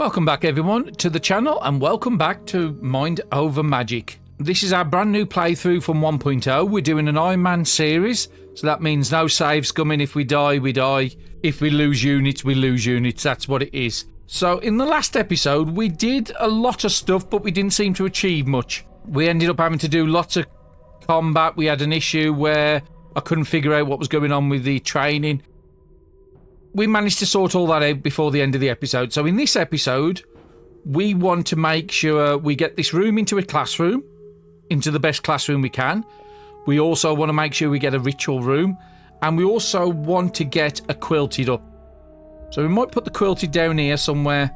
Welcome back everyone to the channel and welcome back to Mind Over Magic. This is our brand new playthrough from 1.0. We're doing an Ironman series, so that means no saves coming. If we die, we die. If we lose units, we lose units. That's what it is. So in the last episode, we did a lot of stuff, but we didn't seem to achieve much. We ended up having to do lots of combat. We had an issue where I couldn't figure out what was going on with the training. We managed to sort all that out before the end of the episode. So in this episode, we want to make sure we get this room into a classroom, into the best classroom we can. We also want to make sure we get a ritual room, and we also want to get a quilted up. So we might put the quilted down here somewhere.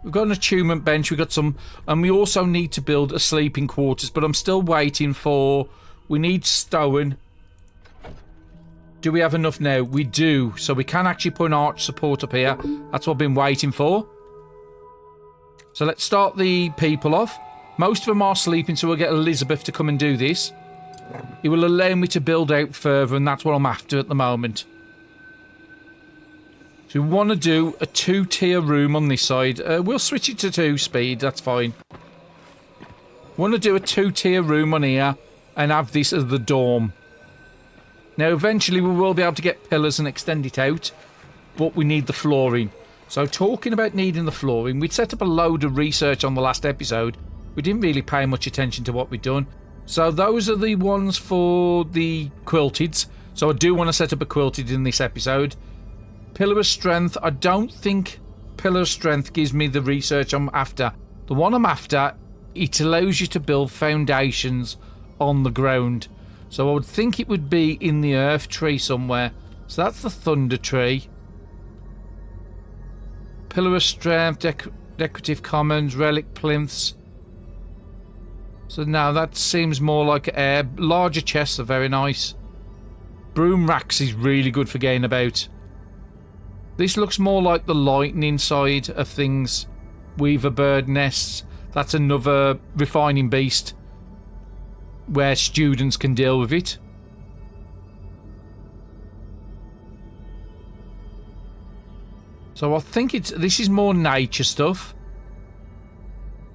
We've got an attunement bench, we've got some, and we also need to build a sleeping quarters, but I'm still waiting for, we need stone. Do we have enough now? We do. So we can actually put an arch support up here. That's what I've been waiting for. So let's start the people off. Most of them are sleeping, so we'll get Elizabeth to come and do this. It will allow me to build out further, and that's what I'm after at the moment. So we want to do a 2-tier room on this side. We'll switch it to 2 speed, that's fine. Want to do a 2-tier room on here and have this as the dorm. Now, eventually we will be able to get pillars and extend it out, but we need the flooring. So, talking about needing the flooring, we'd set up a load of research on the last episode. We didn't really pay much attention to what we'd done. So, those are the ones for the quilteds. So, I do want to set up a quilted in this episode. Pillar of Strength, I don't think Pillar of Strength gives me the research I'm after. The one I'm after, it allows you to build foundations on the ground. So I would think it would be in the earth tree somewhere. So that's the thunder tree. Pillar of Strength, decorative commons, relic plinths. So now that seems more like air. Larger chests are very nice. Broom racks is really good for getting about. This looks more like the lightning side of things. Weaver bird nests. That's another refining beast, where students can deal with it. So I think this is more nature stuff.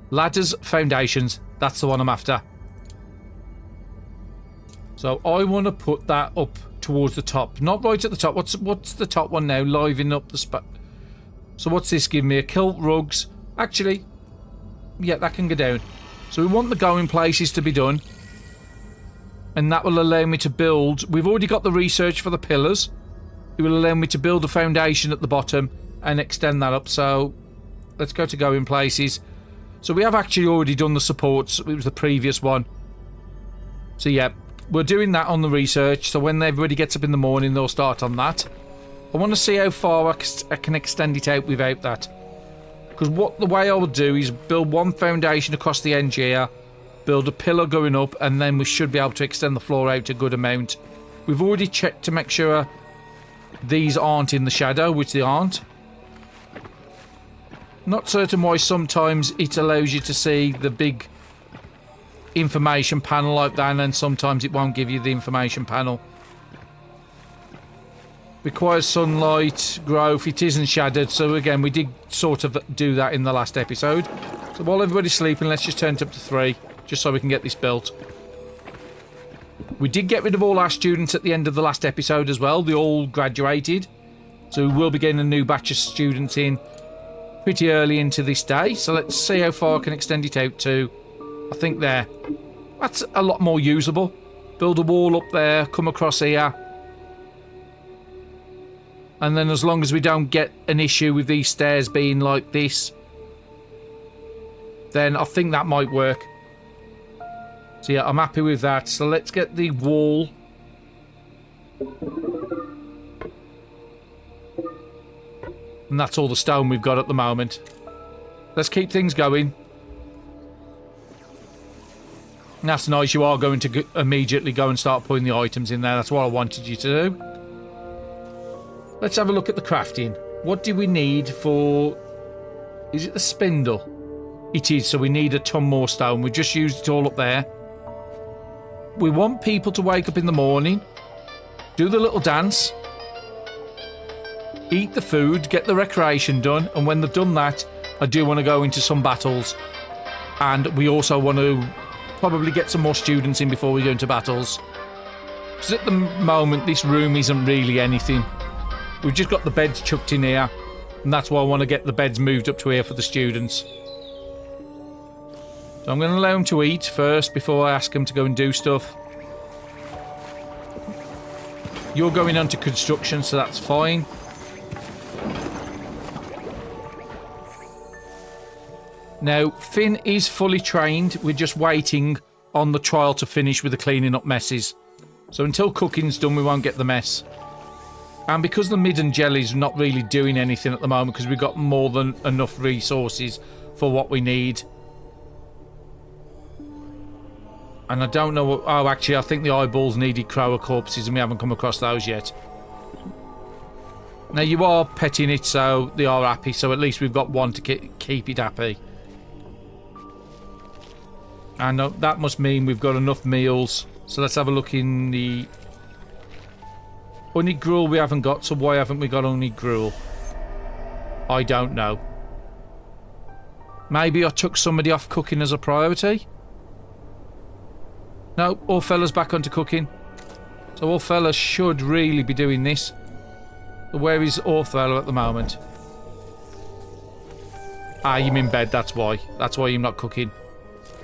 Ladders, foundations, that's the one I'm after. So I want to put that up towards the top, not right at the top. What's the top one now? Liven up the spot. So what's this give me? A kilt, rugs. Actually, yeah, that can go down. So we want the going places to be done. And that will allow me to build. We've already got the research for the pillars. It will allow me to build a foundation at the bottom and extend that up. So let's go to going places. So we have actually already done the supports. It was the previous one. So yeah, we're doing that on the research. So when everybody gets up in the morning, they'll start on that. I want to see how far I can extend it out without that. Because the way I would do is build one foundation across the edge here. Build a pillar going up, and then we should be able to extend the floor out a good amount. We've already checked to make sure these aren't in the shadow, which they aren't. Not certain why sometimes it allows you to see the big information panel like that, and then sometimes it won't give you the information panel. Requires sunlight, growth, it isn't shadowed, so again, we did sort of do that in the last episode. So while everybody's sleeping, let's just turn it up to 3. Just so we can get this built. We did get rid of all our students at the end of the last episode as well. They all graduated. So we will be getting a new batch of students in pretty early into this day. So let's see how far I can extend it out to. I think there. That's a lot more usable. Build a wall up there, come across here. And then as long as we don't get an issue with these stairs being like this, then I think that might work. So yeah, I'm happy with that. So let's get the wall. And that's all the stone we've got at the moment. Let's keep things going. And that's nice. You are going to immediately go and start putting the items in there. That's what I wanted you to do. Let's have a look at the crafting. What do we need for... Is it the spindle? It is, so we need a ton more stone. We just used it all up there. We want people to wake up in the morning, do the little dance, eat the food, get the recreation done, and when they've done that, I do want to go into some battles. And we also want to probably get some more students in before we go into battles. Because at the moment, this room isn't really anything. We've just got the beds chucked in here. And that's why I want to get the beds moved up to here for the students. So I'm going to allow them to eat first before I ask them to go and do stuff. You're going on to construction, so that's fine. Now, Finn is fully trained. We're just waiting on the trial to finish with the cleaning up messes. So until cooking's done, we won't get the mess. And because the mid and jelly's not really doing anything at the moment, because we've got more than enough resources for what we need. And I don't know what... Oh, actually, I think the eyeballs needed crower corpses, and we haven't come across those yet. Now, you are petting it, so they are happy. So at least we've got one to keep it happy. And that must mean we've got enough meals. So let's have a look in the... Honey gruel we haven't got, so why haven't we got honey gruel? I don't know. Maybe I took somebody off cooking as a priority? No, all fellas back onto cooking. So all fellas should really be doing this. So where is all fella at the moment? Ah, you're in bed, that's why. That's why you're not cooking.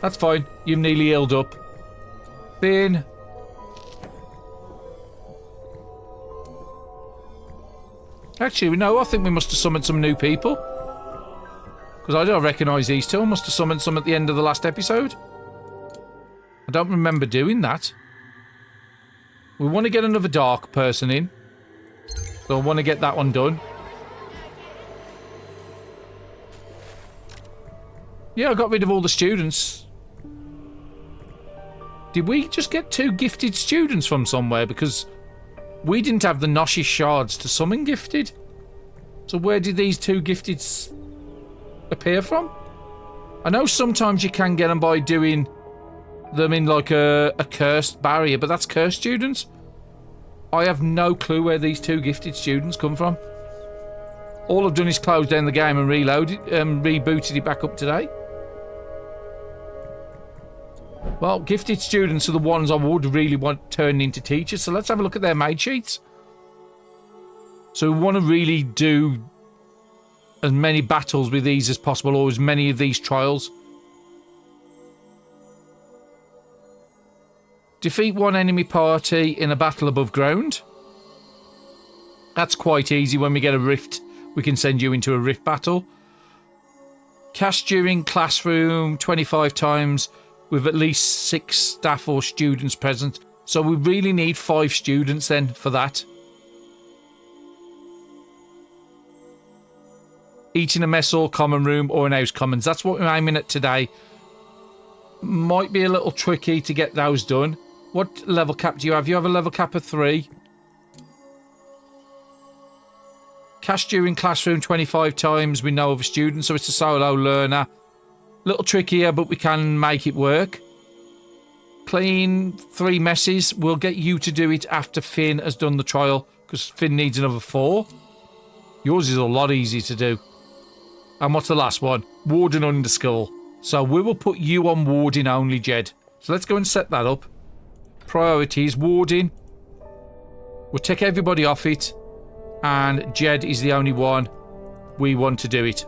That's fine. You've nearly healed up. Finn. Actually, no, I think we must have summoned some new people. Because I don't recognise these two. I must have summoned some at the end of the last episode. I don't remember doing that. We want to get another dark person in. So I want to get that one done. Yeah, I got rid of all the students. Did we just get 2 gifted students from somewhere? Because we didn't have the Noshi shards to summon gifted. So where did these 2 gifted appear from? I know sometimes you can get them by doing them in like a cursed barrier, but that's cursed students. I have no clue where these 2 gifted students come from. All I've done is close down the game and rebooted it back up today. Well, gifted students are the ones I would really want turned into teachers, so let's have a look at their made sheets. So we want to really do as many battles with these as possible, or as many of these trials. Defeat 1 enemy party in a battle above ground. That's quite easy. When we get a rift, we can send you into a rift battle. Cast during classroom 25 times with at least 6 staff or students present. So we really need 5 students then for that. Eat in a mess hall, common room, or in house commons. That's what we're aiming at today. Might be a little tricky to get those done. What level cap do you have? You have a level cap of 3. Cast during classroom 25 times with no other students, so it's a solo learner. Little trickier, but we can make it work. Clean 3 messes. We'll get you to do it after Finn has done the trial, because Finn needs another 4. Yours is a lot easier to do. And what's the last one? Warden underscore. So we will put you on warding only, Jed. So let's go and set that up. Priorities, warding. We'll take everybody off it. And Jed is the only one we want to do it.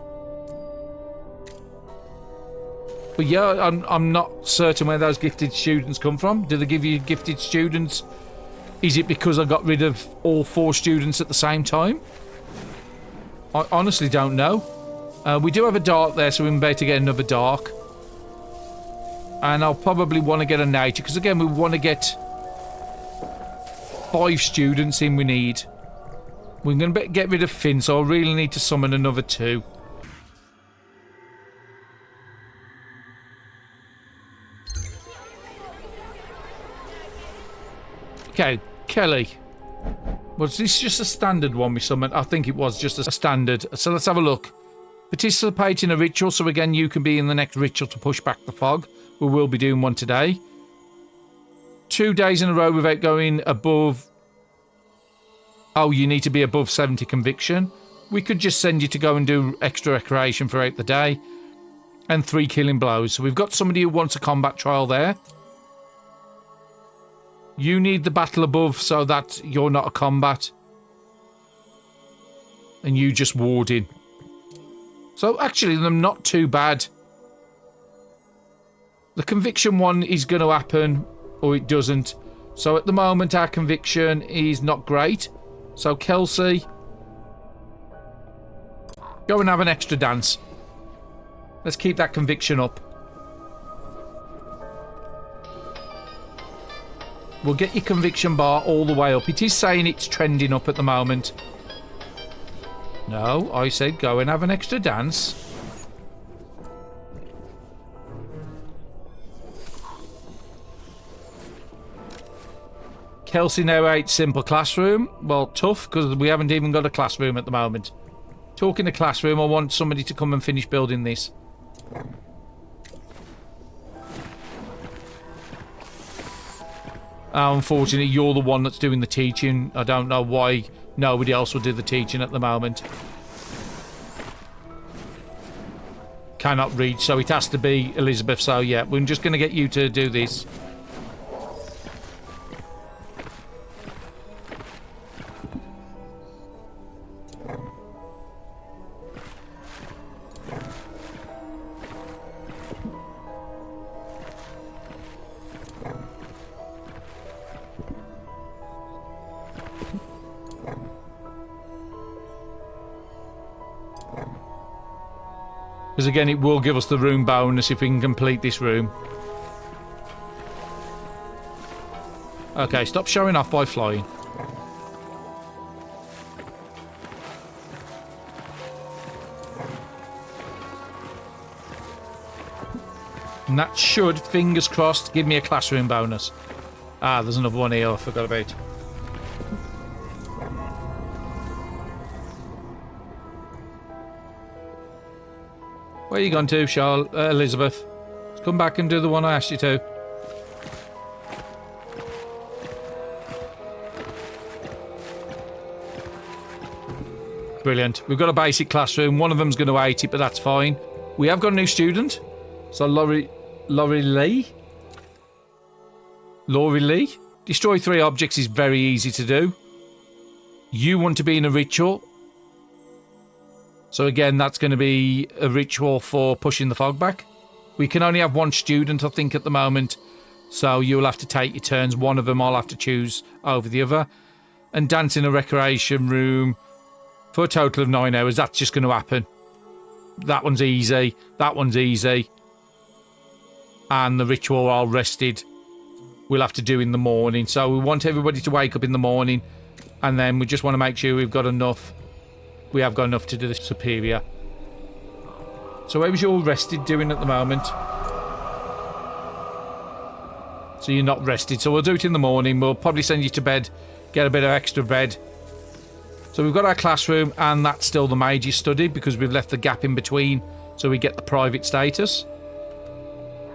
But yeah, I'm not certain where those gifted students come from. Do they give you gifted students? Is it because I got rid of all 4 students at the same time? I honestly don't know. We do have a dark there, so we may better get another dark. And I'll probably want to get a nature, because again, we want to get 5 students in we need. We're going to get rid of Finn, so I really need to summon another 2. Okay, Kelly. Was this just a standard one we summoned? I think it was just a standard. So let's have a look. Participate in a ritual, so again, you can be in the next ritual to push back the fog. We will be doing one today. 2 days in a row without going above... Oh, you need to be above 70 conviction. We could just send you to go and do extra recreation throughout the day. And 3 killing blows. So we've got somebody who wants a combat trial there. You need the battle above so that you're not a combat. And you just warding. So actually, they're not too bad. The conviction one is going to happen, or it doesn't. So at the moment, our conviction is not great. So Kelsey, go and have an extra dance. Let's keep that conviction up. We'll get your conviction bar all the way up. It is saying it's trending up at the moment. No, I said go and have an extra dance. Kelsey now 8 simple classroom. Well, tough, because we haven't even got a classroom at the moment. Talking to classroom, I want somebody to come and finish building this. Unfortunately, you're the one that's doing the teaching. I don't know why nobody else will do the teaching at the moment. Cannot reach, so it has to be Elizabeth. So yeah, we're just going to get you to do this. Because again, it will give us the room bonus if we can complete this room. Okay, stop showing off by flying. And that should, fingers crossed, give me a classroom bonus. Ah, there's another one here I forgot about. Where are you gone to, Charlotte? Elizabeth? Come back and do the one I asked you to. Brilliant. We've got a basic classroom. One of them's going to hate it, but that's fine. We have got a new student. So Laurie Lee? Laurie Lee? Destroy 3 objects is very easy to do. You want to be in a ritual. So again, that's going to be a ritual for pushing the fog back. We can only have 1 student, I think, at the moment. So you'll have to take your turns. One of them I'll have to choose over the other. And dance in a recreation room for a total of 9 hours. That's just going to happen. That one's easy. That one's easy. And the ritual while rested, we'll have to do in the morning. So we want everybody to wake up in the morning. And then we just want to make sure we've got enough. We have got enough to do the superior. So how was your rested doing at the moment? So you're not rested. So we'll do it in the morning. We'll probably send you to bed. Get a bit of extra bed. So we've got our classroom, and that's still the mage's study because we've left the gap in between so we get the private status.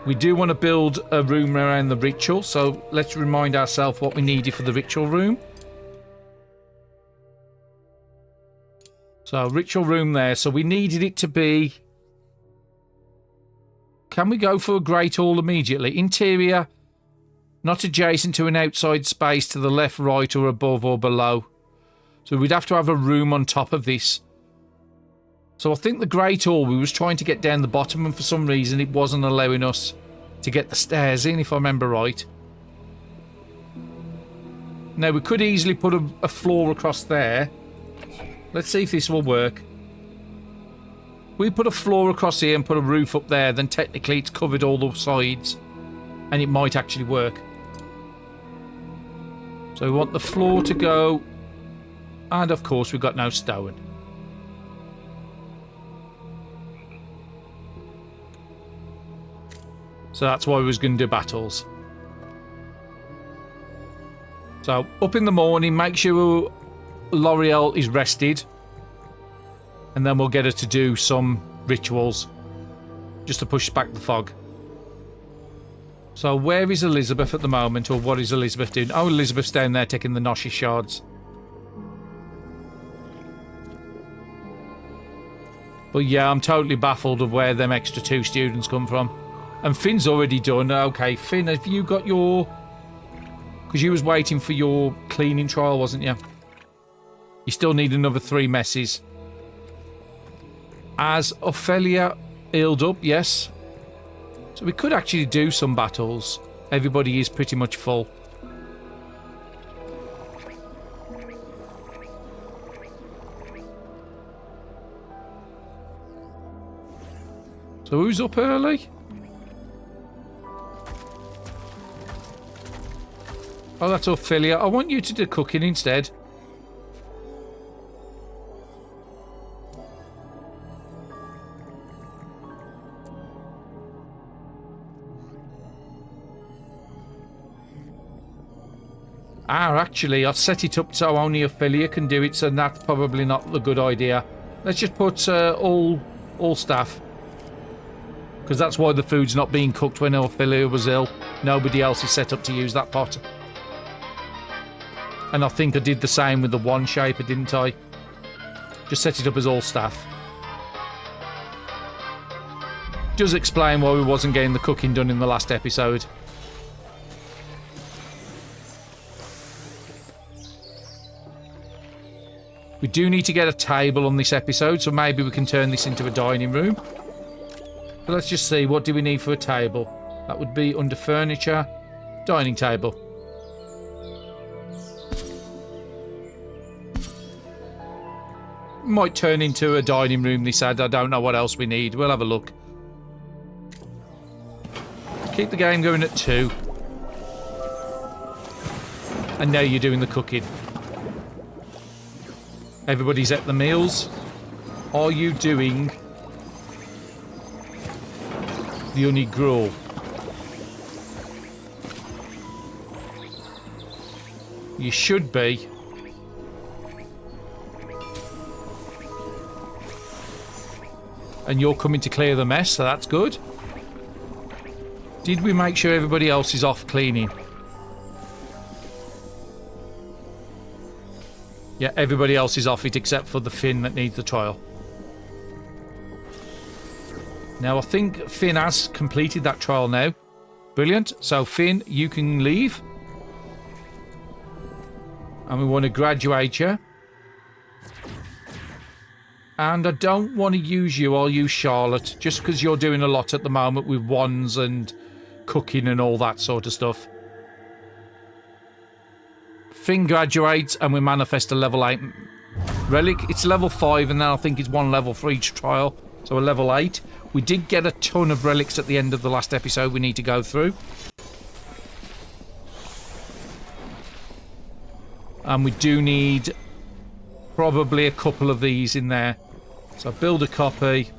We do want to build a room around the ritual, so let's remind ourselves what we needed for the ritual room. So, ritual room there. So, we needed it to be... Can we go for a great hall immediately? Interior, not adjacent to an outside space to the left, right, or above or below. So, we'd have to have a room on top of this. So, I think the great hall, we was trying to get down the bottom, and for some reason, it wasn't allowing us to get the stairs in, if I remember right. Now, we could easily put a floor across there. Let's see if this will work. We put a floor across here and put a roof up there, then technically it's covered all the sides. And it might actually work. So we want the floor to go. And of course we've got no stone. So that's why we was going to do battles. So up in the morning, make sure L'Oreal is rested, and then we'll get her to do some rituals just to push back the fog. So where is Elizabeth at the moment, or what is Elizabeth doing? Oh, Elizabeth's down there taking the Noshi shards. But yeah, I'm totally baffled of where them extra 2 students come from. And Finn's already done. Okay, Finn, have you got your... Because you was waiting for your cleaning trial, wasn't you? You still need another 3 messes. Has Ophelia healed up? Yes. So we could actually do some battles. Everybody is pretty much full. So who's up early? Oh, that's Ophelia. I want you to do cooking instead. Actually, I'll set it up so only Ophelia can do it, so that's probably not the good idea. Let's just put all staff. Because that's why the food's not being cooked when Ophelia was ill. Nobody else is set up to use that pot. And I think I did the same with the one shaper, didn't I? Just set it up as all staff. Does explain why we wasn't getting the cooking done in the last episode. We do need to get a table on this episode, so maybe we can turn this into a dining room. But let's just see, what do we need for a table? That would be under furniture, dining table. Might turn into a dining room, this ad. I don't know what else we need. We'll have a look. Keep the game going at 2. And now you're doing the cooking. Everybody's at the meals. Are you doing the honey gruel? You should be. And you're coming to clear the mess, so that's good. Did we make sure everybody else is off cleaning? Yeah, everybody else is off it except for the Finn that needs the trial. Now, I think Finn has completed that trial now. Brilliant. So, Finn, you can leave. And we want to graduate you. And I don't want to use you, I'll use Charlotte. Just because you're doing a lot at the moment with wands and cooking and all that sort of stuff. Finn graduates and we manifest a level 8 relic. It's level 5 and then I think it's 1 level for each trial. So a level 8. We did get a ton of relics at the end of the last episode we need to go through. And we do need probably a couple of these in there. So build a copy.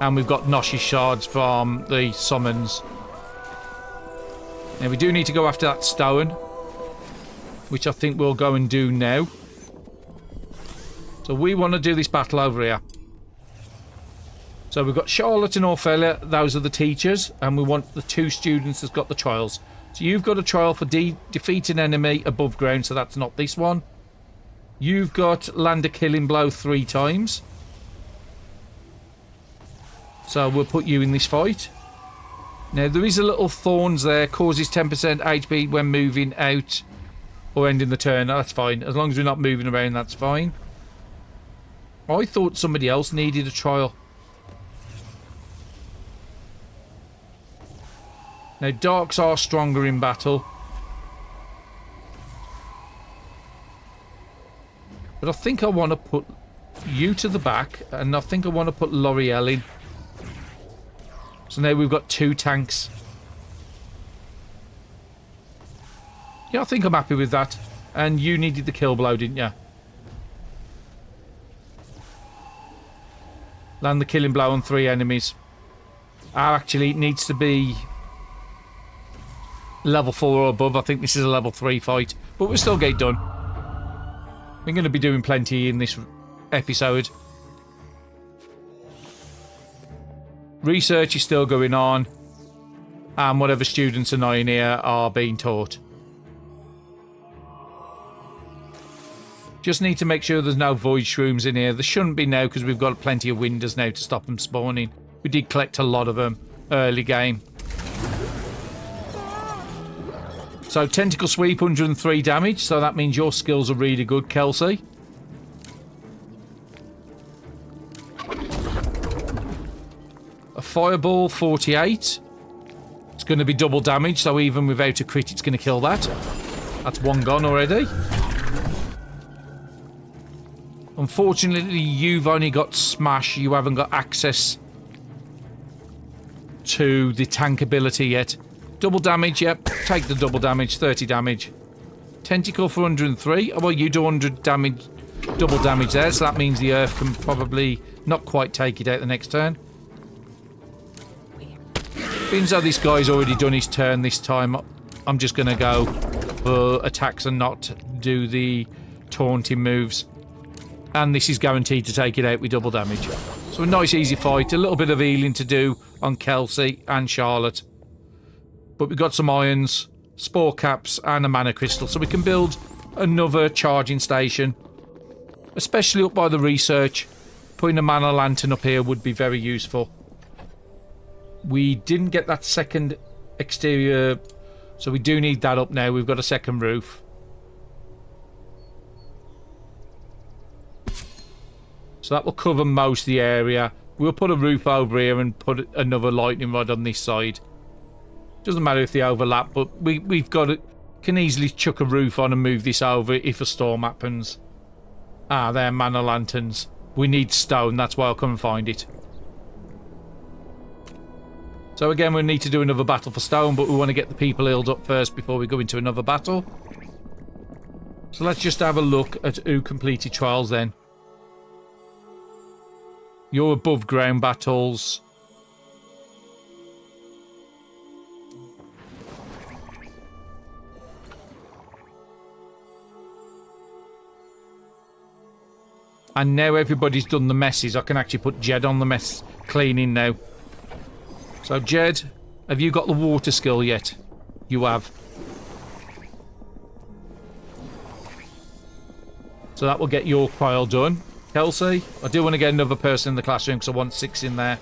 And we've got Noshi shards from the summons. Now we do need to go after that stone, which I think we'll go and do now. So we want to do this battle over here. So we've got Charlotte and Ophelia, those are the teachers, and we want the 2 students that's got the trials. So you've got a trial for defeat an enemy above ground, so that's not this one. You've got land a killing blow 3 times. So we'll put you in this fight. Now there is a little thorns there, causes 10% HP when moving out or ending the turn. That's fine. As long as we're not moving around, that's fine. I thought somebody else needed a trial. Now darks are stronger in battle. But I think I want to put you to the back, and I think I want to put L'Oreal in. So now we've got 2 tanks. Yeah, I think I'm happy with that. And you needed the kill blow, didn't you? Land the killing blow on 3 enemies. Actually, it needs to be level 4 or above. I think this is a level 3 fight. But we'll still get it done. We're going to be doing plenty in this episode. Research is still going on. And whatever students are not in here are being taught. Just need to make sure there's no void shrooms in here. There shouldn't be now because we've got plenty of windows now to stop them spawning. We did collect a lot of them early game. So tentacle sweep, 103 damage. So that means your skills are really good, Kelsey. A fireball, 48. It's going to be double damage, so even without a crit, it's going to kill that. That's one gone already. Unfortunately, you've only got smash. You haven't got access to the tank ability yet. Double damage, yep. Take the double damage, 30 damage. Tentacle for 103. Oh, well, you do 100 damage, double damage there, so that means the earth can probably not quite take it out the next turn. Being as though this guy's already done his turn this time, I'm just going to go for attacks and not do the taunting moves. And this is guaranteed to take it out with double damage. So a nice easy fight. A little bit of healing to do on Kelsey and Charlotte. But we've got some irons, spore caps and a mana crystal. So we can build another charging station. Especially up by the research. Putting a mana lantern up here would be very useful. We didn't get that second exterior, so we do need that up now. We've got a second roof. So that will cover most of the area. We'll put a roof over here and put another lightning rod on this side. Doesn't matter if they overlap, but we've got it. Can easily chuck a roof on and move this over if a storm happens. Ah, they're mana lanterns. We need stone, that's why I'll come and find it. So again, we need to do another battle for stone, but we want to get the people healed up first before we go into another battle. So let's just have a look at who completed trials then. Your above ground battles. And now everybody's done the messes. I can actually put Jed on the mess cleaning now. So, Jed, have you got the water skill yet? You have. So that will get your trial done. Kelsey, I do want to get another person in the classroom because I want 6 in there.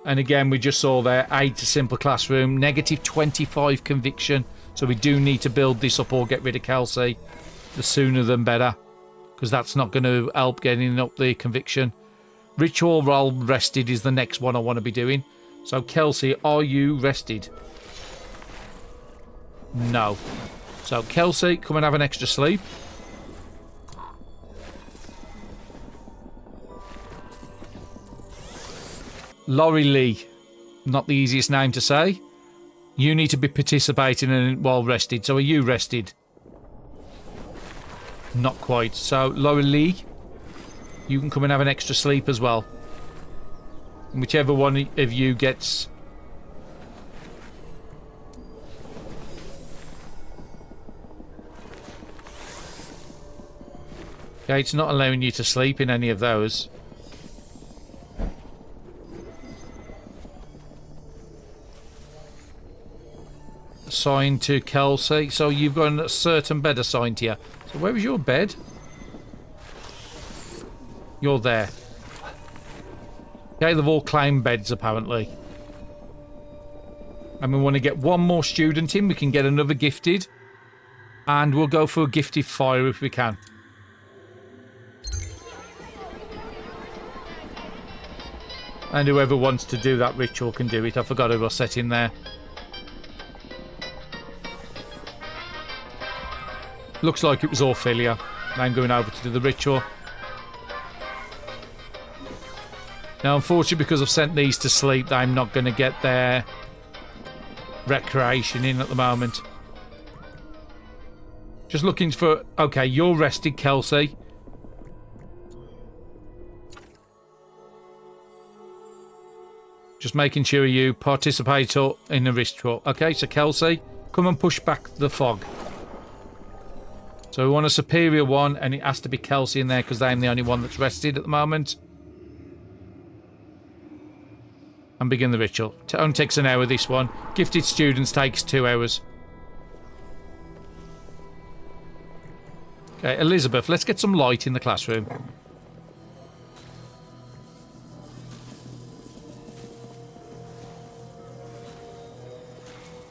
And again, we just saw there, 8 to simple classroom, negative 25 conviction. So we do need to build this up or get rid of Kelsey. The sooner than better. Because that's not going to help getting up the conviction. Ritual roll rested is the next one I want to be doing. So, Kelsey, are you rested? No. So, Kelsey, come and have an extra sleep. Laurie Lee. Not the easiest name to say. You need to be participating in it while rested. So, are you rested? Not quite. So, Laurie Lee, you can come and have an extra sleep as well. And whichever one of you gets... Okay, it's not allowing you to sleep in any of those. Assigned to Kelsey. So you've got a certain bed assigned to you. So where is your bed? You're there. Okay, they've all claimed beds apparently. And we want to get one more student in. We can get another gifted. And we'll go for a gifted fire if we can. And whoever wants to do that ritual can do it. I forgot who I set in there. Looks like it was Orphelia. I'm going over to do the ritual. Now, unfortunately, because I've sent these to sleep, I'm not going to get their recreation in at the moment. Just looking for... Okay, you're rested, Kelsey. Just making sure you participate in the ritual. Okay, so Kelsey, come and push back the fog. So we want a superior one, and it has to be Kelsey in there because I'm the only one that's rested at the moment. And begin the ritual. It only takes an hour, this one. Gifted students takes 2 hours. Okay, Elizabeth, let's get some light in the classroom.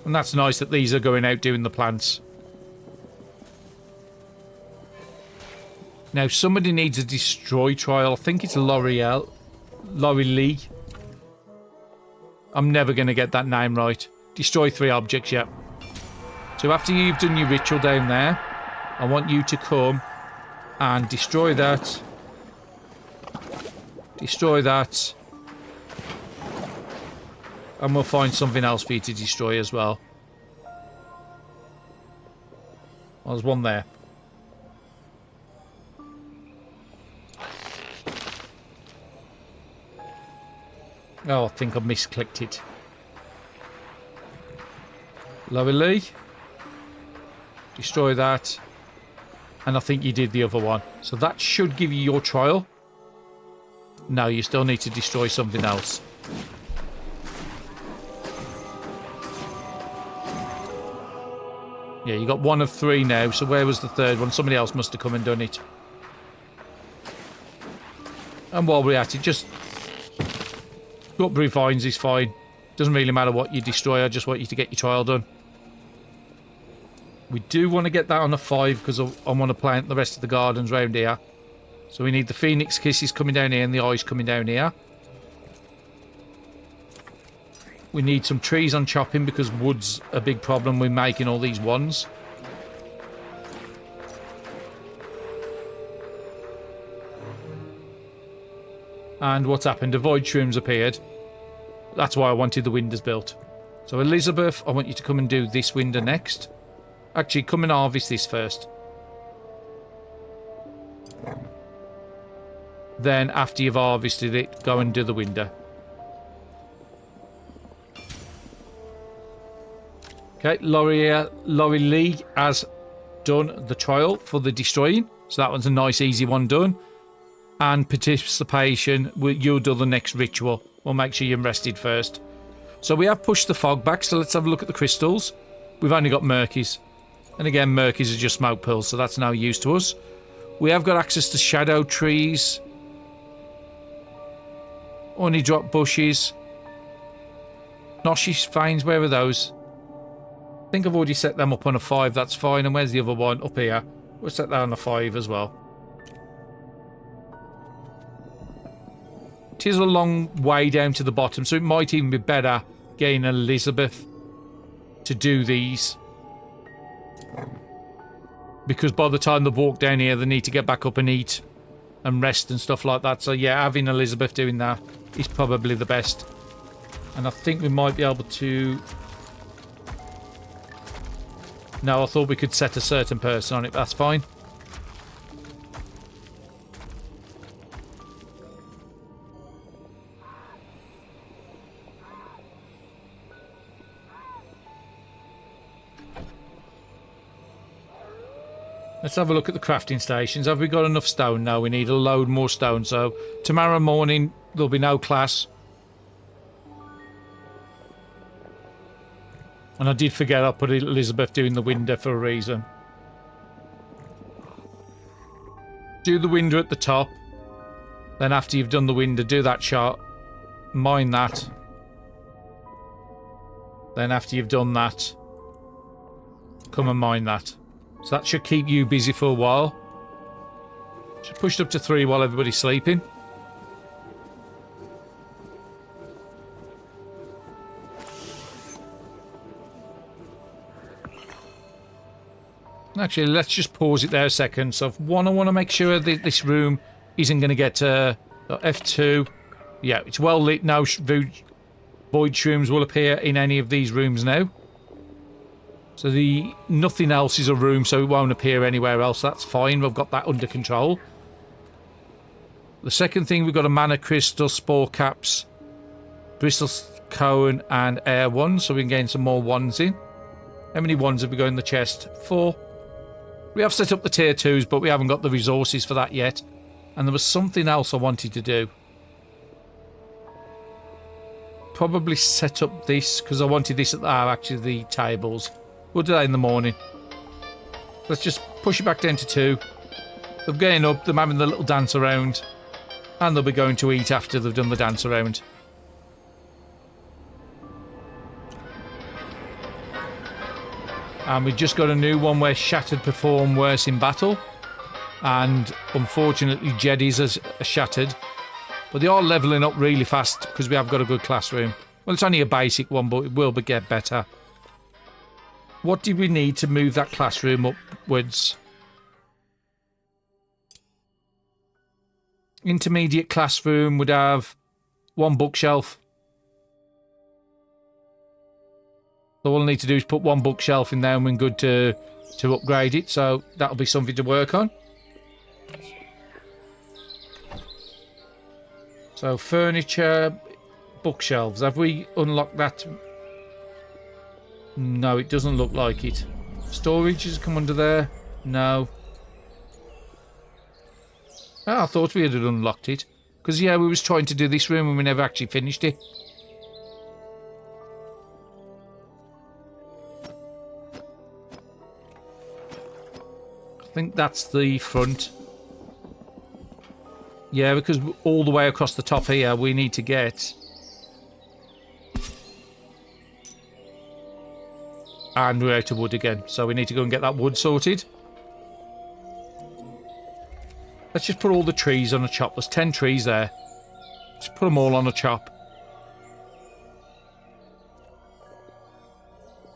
And that's nice that these are going out doing the plants. Now, somebody needs a destroy trial. I think it's Laurie Lee. I'm never going to get that name right. Destroy 3 objects, yeah. So after you've done your ritual down there, I want you to come and destroy that. Destroy that. And we'll find something else for you to destroy as well. Well, there's one there. Oh, I think I misclicked it. Lovely. Destroy that. And I think you did the other one. So that should give you your trial. No, you still need to destroy something else. Yeah, you got 1 of 3 now. So where was the third one? Somebody else must have come and done it. And while we're at it, just... Got brew vines is fine. Doesn't really matter what you destroy. I just want you to get your trial done. We do want to get that on a 5 because I want to plant the rest of the gardens around here. So we need the phoenix kisses coming down here and the eyes coming down here. We need some trees on chopping because wood's a big problem with making all these ones. And what's happened? A void shroom's appeared. That's why I wanted the windows built. So Elizabeth, I want you to come and do this window next. Actually, come and harvest this first. Then, after you've harvested it, go and do the window. Okay, Laurie Lee has done the trial for the destroying. So that one's a nice, easy one done. And participation, you'll do the next ritual. We'll make sure you're rested first. So we have pushed the fog back, so let's have a look at the crystals. We've only got murkies. And again, murkies are just smoke pills, so that's no use to us. We have got access to shadow trees. Only drop bushes. Noshi's veins, where are those? I think I've already set them up on a 5, that's fine. And where's the other one? Up here. We'll set that on a 5 as well. It is a long way down to the bottom, so it might even be better getting Elizabeth to do these. Because by the time they've walked down here, they need to get back up and eat and rest and stuff like that. So yeah, having Elizabeth doing that is probably the best. And I think we might be able to... No, I thought we could set a certain person on it, but that's fine. Let's have a look at the crafting stations. Have we got enough stone? No, we need a load more stone. So tomorrow morning, there'll be no class. And I did forget I put Elizabeth doing the window for a reason. Do the window at the top. Then after you've done the window, do that shot. Mine that. Then after you've done that, come and mine that. So that should keep you busy for a while. Just pushed up to 3 while everybody's sleeping. Actually, let's just pause it there a second. So, one, I want to make sure that this room isn't going to get F2. Yeah, it's well lit. No void shrooms will appear in any of these rooms now. So nothing else is a room, so it won't appear anywhere else. That's fine. We've got that under control. The second thing, we've got a mana crystal, spore caps, bristle cone, and air ones. So we can gain some more ones in. How many ones have we got in the chest? 4. We have set up the tier 2s, but we haven't got the resources for that yet. And there was something else I wanted to do. Probably set up this, because I wanted this at actually the tables. We'll do that in the morning. Let's just push it back down to 2. They're getting up, they're having the little dance around, and they'll be going to eat after they've done the dance around. And we've just got a new one where Shattered perform worse in battle. And unfortunately Jedis are shattered. But they are levelling up really fast because we have got a good classroom. Well, it's only a basic one, but it will get better. What do we need to move that classroom upwards? Intermediate classroom would have one bookshelf. So all I need to do is put one bookshelf in there and we're good to upgrade it. So that'll be something to work on. So furniture, bookshelves. Have we unlocked that? No, it doesn't look like it. Storage has come under there. No. Oh, I thought we had unlocked it. Because, yeah, we was trying to do this room and we never actually finished it. I think that's the front. Yeah, because all the way across the top here, we need to get... And we're out of wood again, so we need to go and get that wood sorted. Let's just put all the trees on a chop. There's 10 trees there. Just put them all on a chop.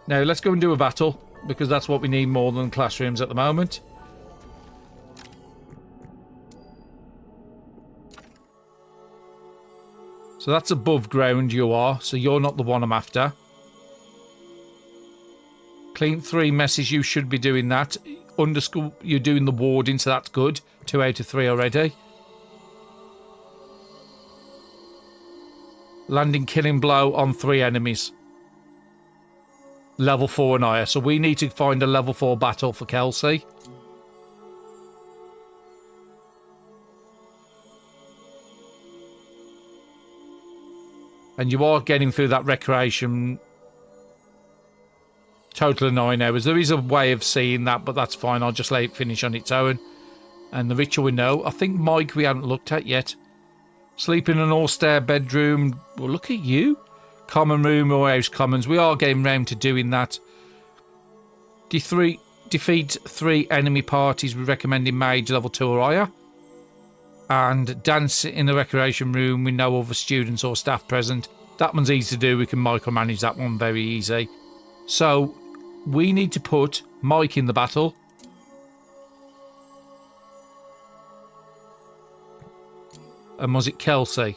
Now, let's go and do a battle, because that's what we need more than classrooms at the moment. So that's above ground you are, so you're not the one I'm after. Clean 3 messes, you should be doing that. Underscore, you're doing the warding, so that's good. 2 out of 3 already. Landing killing blow on 3 enemies. Level 4 and higher. So we need to find a level 4 battle for Kelsey. And you are getting through that recreation... Total of 9 hours. There is a way of seeing that, but that's fine. I'll just let it finish on its own. And the ritual we know. I think Mike we haven't looked at yet. Sleep in an all-stair bedroom. Well, look at you. Common room or house commons. We are getting round to doing that. Defeat 3 enemy parties. We recommending mage level 2 or higher. And dance in the recreation room with no other students or staff present. That one's easy to do. We can micromanage that one very easy. So... we need to put Mike in the battle. And was it Kelsey?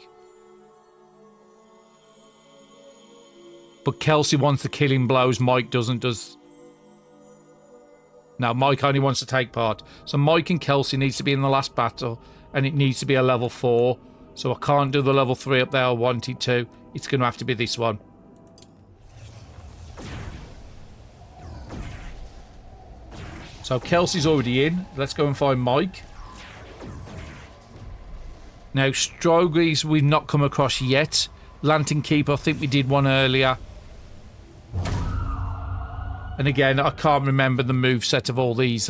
But Kelsey wants the killing blows, Mike doesn't, does... No, Mike only wants to take part. So Mike and Kelsey needs to be in the last battle, and it needs to be a level 4. So I can't do the level 3 up there I wanted to. It's going to have to be this one. So Kelsey's already in. Let's go and find Mike. Now, Strogies we've not come across yet. Lantern Keeper, I think we did one earlier. And again, I can't remember the moveset of all these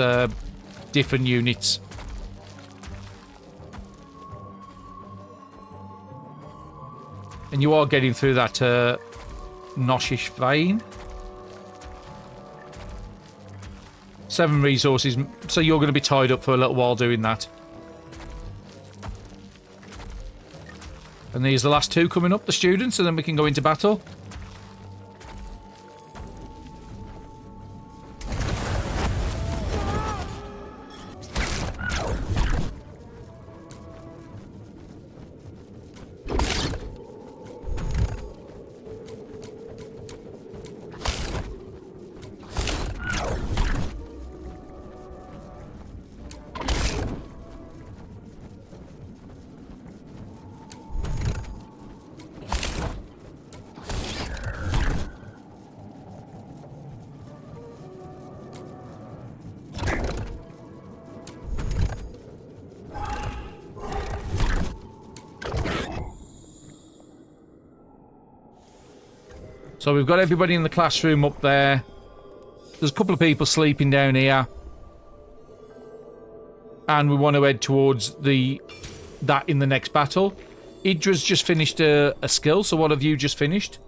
different units. And you are getting through that Noshish vein. 7 resources, so you're going to be tied up for a little while doing that. And these are the last 2 coming up, the students, and then we can go into battle. So we've got everybody in the classroom up there. There's a couple of people sleeping down here. And we want to head towards that in the next battle. Idra's just finished a skill, so what have you just finished?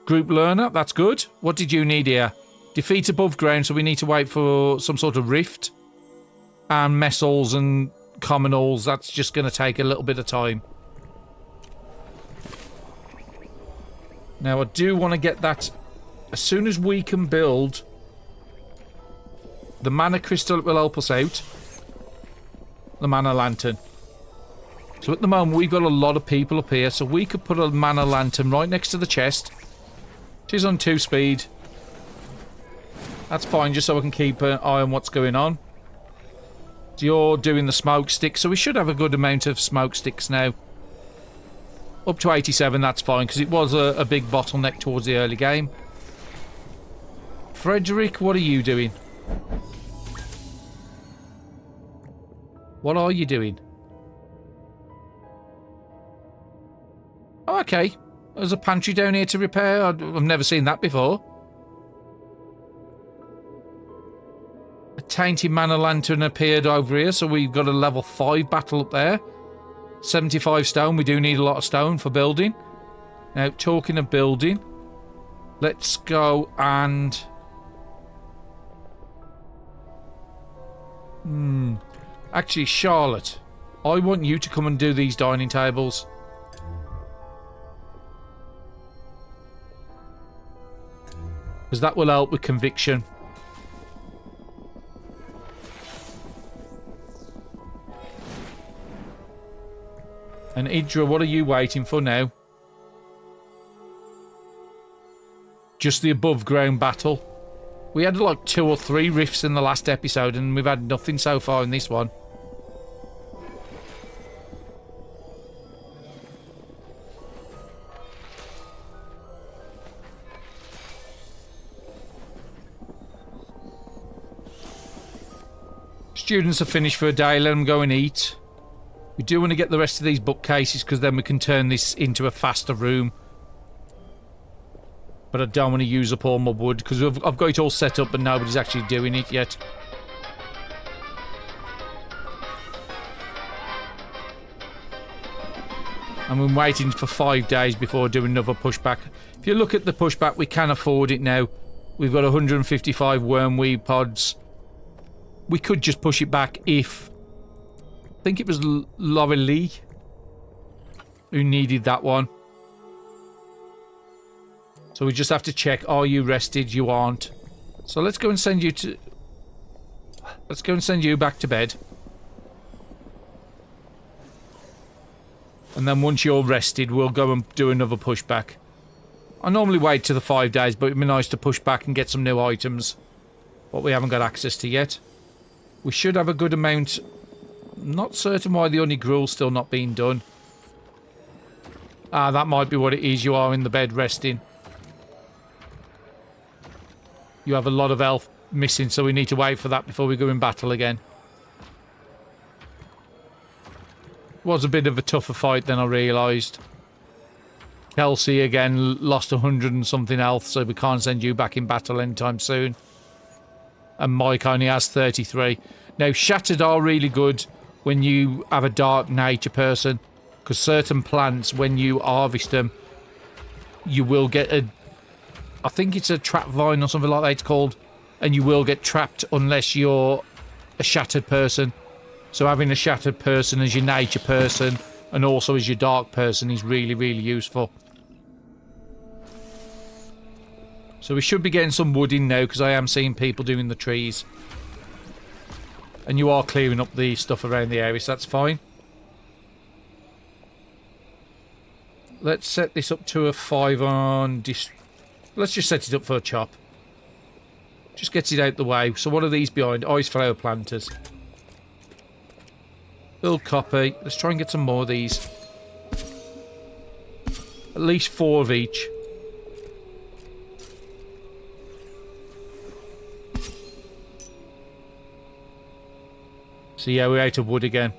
Group learner, that's good. What did you need here? Defeat above ground, so we need to wait for some sort of rift. And messals and commonals, that's just going to take a little bit of time. Now, I do want to get that as soon as we can build the mana crystal that will help us out. The mana lantern. So at the moment, we've got a lot of people up here, so we could put a mana lantern right next to the chest. She's on 2 speed. That's fine, just so I can keep an eye on what's going on. So you're doing the smoke stick, so we should have a good amount of smoke sticks now. Up to 87, that's fine, because it was a big bottleneck towards the early game. Frederick, what are you doing? What are you doing? Oh, okay. There's a pantry down here to repair. I've never seen that before. A tainted mana lantern appeared over here, so we've got a level 5 battle up there. 75 stone. We do need a lot of stone for building. Now, talking of building, let's go and... Actually, Charlotte, I want you to come and do these dining tables. Because that will help with conviction. And Idra, what are you waiting for now? Just the above ground battle. We had like 2 or 3 rifts in the last episode and we've had nothing so far in this one. Students are finished for a day, let them go and eat. We do want to get the rest of these bookcases because then we can turn this into a faster room. But I don't want to use up all my wood because I've got it all set up but nobody's actually doing it yet. And we're waiting for 5 days before doing another pushback. If you look at the pushback, we can afford it now. We've got 155 wormweed pods. We could just push it back if... I think it was Laura Lee who needed that one. So we just have to check, are you rested? You aren't. So let's go and send you to... Let's go and send you back to bed. And then once you're rested, we'll go and do another pushback. I normally wait to the 5 days, but it'd be nice to push back and get some new items. What we haven't got access to yet. We should have a good amount... Not certain why the honey gruel's still not being done. Ah, that might be what it is. You are in the bed resting. You have a lot of health missing, so we need to wait for that before we go in battle again. It was a bit of a tougher fight than I realised. Kelsey again lost 100 and something health, so we can't send you back in battle anytime soon. And Mike only has 33. Now, shattered are really good when you have a dark nature person, because certain plants, when you harvest them, you will get a... I think it's a trap vine or something like that it's called, and you will get trapped unless you're a shattered person. So having a shattered person as your nature person and also as your dark person is really, really useful. So we should be getting some wood in now because I am seeing people doing the trees. And you are clearing up the stuff around the area, so that's fine. Let's set this up to a 5 on... Let's just set it up for a chop. Just gets it out the way. So what are these behind? Ice flower planters. Build copy. Let's try and get some more of these. At least 4 of each. So yeah, we're out of wood again.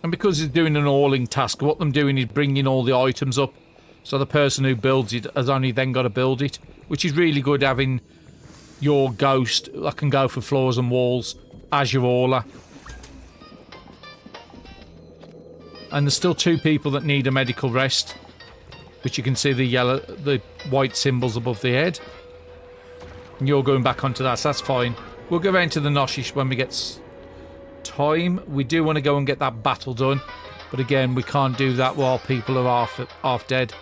And because it's doing an hauling task, what I'm doing is bringing all the items up. So the person who builds it has only then got to build it, which is really good having your ghost that can go for floors and walls as your hauler. And there's still 2 people that need a medical rest, which you can see the white symbols above the head. And you're going back onto that, so that's fine. We'll go around to the Noshish when we get time. We do want to go and get that battle done, but again, we can't do that while people are half dead.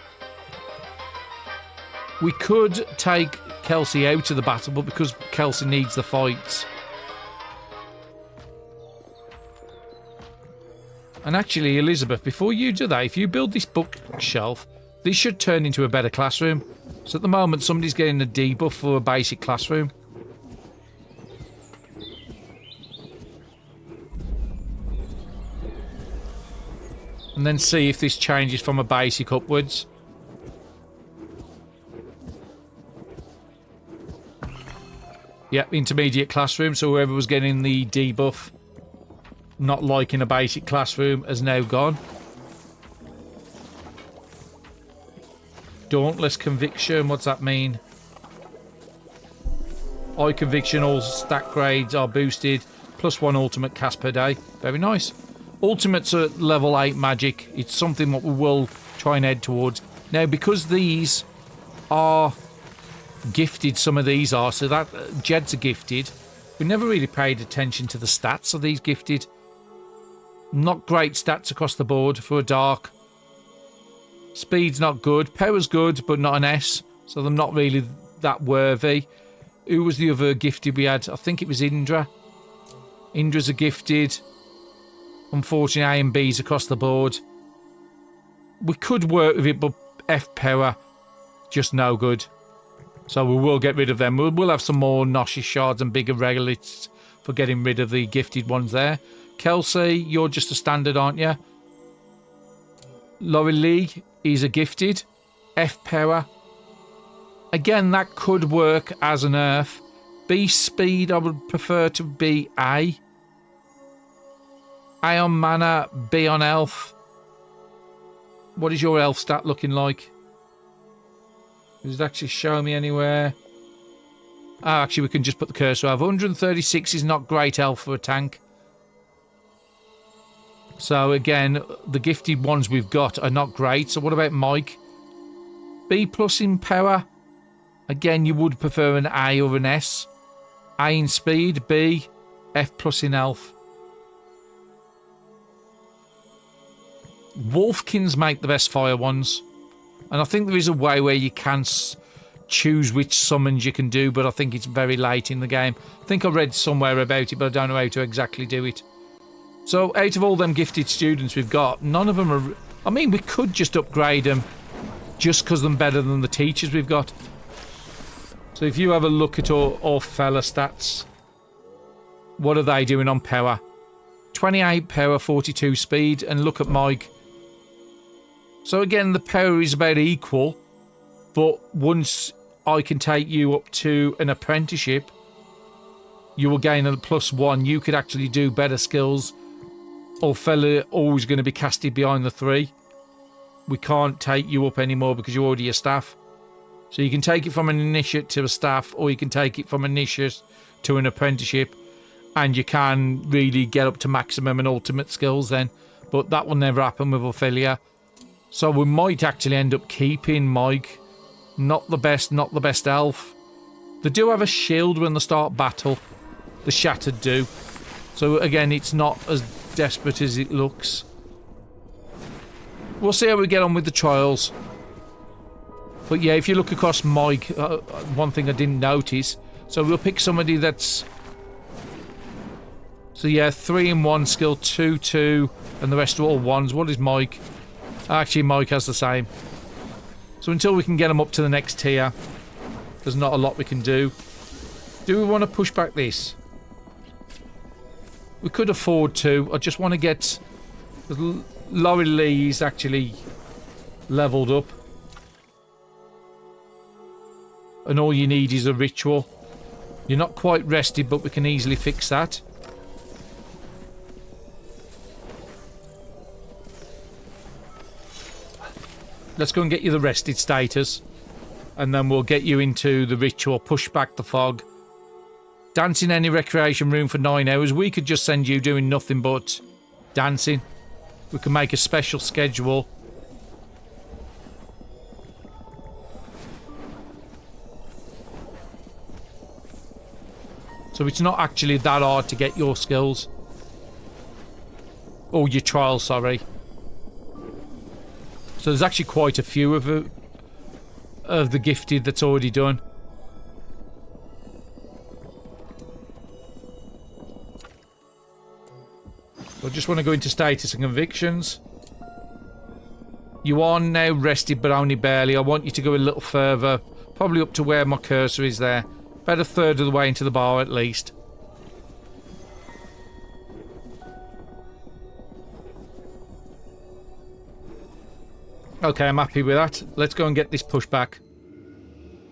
We could take Kelsey out of the battle, but because Kelsey needs the fights. And actually, Elizabeth, before you do that, if you build this bookshelf, this should turn into a better classroom. So at the moment, somebody's getting a debuff for a basic classroom. And then see if this changes from a basic upwards. Yep, intermediate classroom, so whoever was getting the debuff, not liking a basic classroom, has now gone. Dauntless Conviction, what's that mean? Eye Conviction, all stat grades are boosted, +1 ultimate cast per day. Very nice. Ultimates are level 8 magic. It's something that we will try and head towards. Now, because these are gifted, some of these are, so that Jeds are gifted, we never really paid attention to the stats of these gifted. Not great stats across the board for a dark. Speed's not good. Power's good, but not an S, so they're not really that worthy. Who was the other gifted we had? I think it was Indra. Indra's a gifted. Unfortunately, A and B's across the board. We could work with it, but F power, just no good. So we will get rid of them. We'll have some more Noshi shards and bigger regoliths for getting rid of the gifted ones there. Kelsey, you're just a standard, aren't you? Laurie Lee is a gifted. F power. Again, that could work as an Earth. B speed, I would prefer to be A. A on mana, B on elf. What is your elf stat looking like? Does it actually show me anywhere? Ah, actually, we can just put the cursor over. 136 is not great elf for a tank. So again, the gifted ones we've got are not great. So what about Mike? B plus in power. Again, you would prefer an A or an S. A in speed, B. F plus in elf. Wolfkins make the best fire ones. And I think there is a way where you can choose which summons you can do, but I think it's very late in the game. I think I read somewhere about it, but I don't know how to exactly do it. So out of all them gifted students we've got, none of them are... I mean, we could just upgrade them just because they're better than the teachers we've got. So if you have a look at all fella stats, what are they doing on power? 28 power, 42 speed, and look at Mike. So again, the power is about equal, but once I can take you up to an apprenticeship, you will gain a +1. You could actually do better skills. Or fella always going to be casted behind the 3. We can't take you up anymore because you're already a staff. So you can take it from an initiate to a staff, or you can take it from initiate to an apprenticeship, and you can really get up to maximum and ultimate skills then. But that will never happen with Ophelia. So we might actually end up keeping Mike. Not the best elf. They do have a shield when they start battle. The Shattered do. So again, it's not as desperate as it looks. We'll see how we get on with the trials. But yeah, if you look across Mike, one thing I didn't notice. So we'll pick somebody that's... So yeah, 3 in 1, skill 2, 2, and the rest are all 1s. What is Mike? Actually, Mike has the same. So until we can get him up to the next tier, there's not a lot we can do. Do we want to push back this? We could afford to. I just want to get... Laurie Lee is actually leveled up. And all you need is a ritual. You're not quite rested, but we can easily fix that. let's go and get you the rested status. And then we'll get you into the ritual, push back the fog. Dance in any recreation room for 9 hours. We could just send you doing nothing but dancing. We can make a special schedule. So it's not actually that hard to get your skills. Or your trial, sorry. So there's actually quite a few of the gifted that's already done. I just want to go into status and convictions. You are now rested, but only barely. I want you to go a little further. Probably up to where my cursor is there. About a third of the way into the bar at least. Okay, I'm happy with that. Let's go and get this pushback.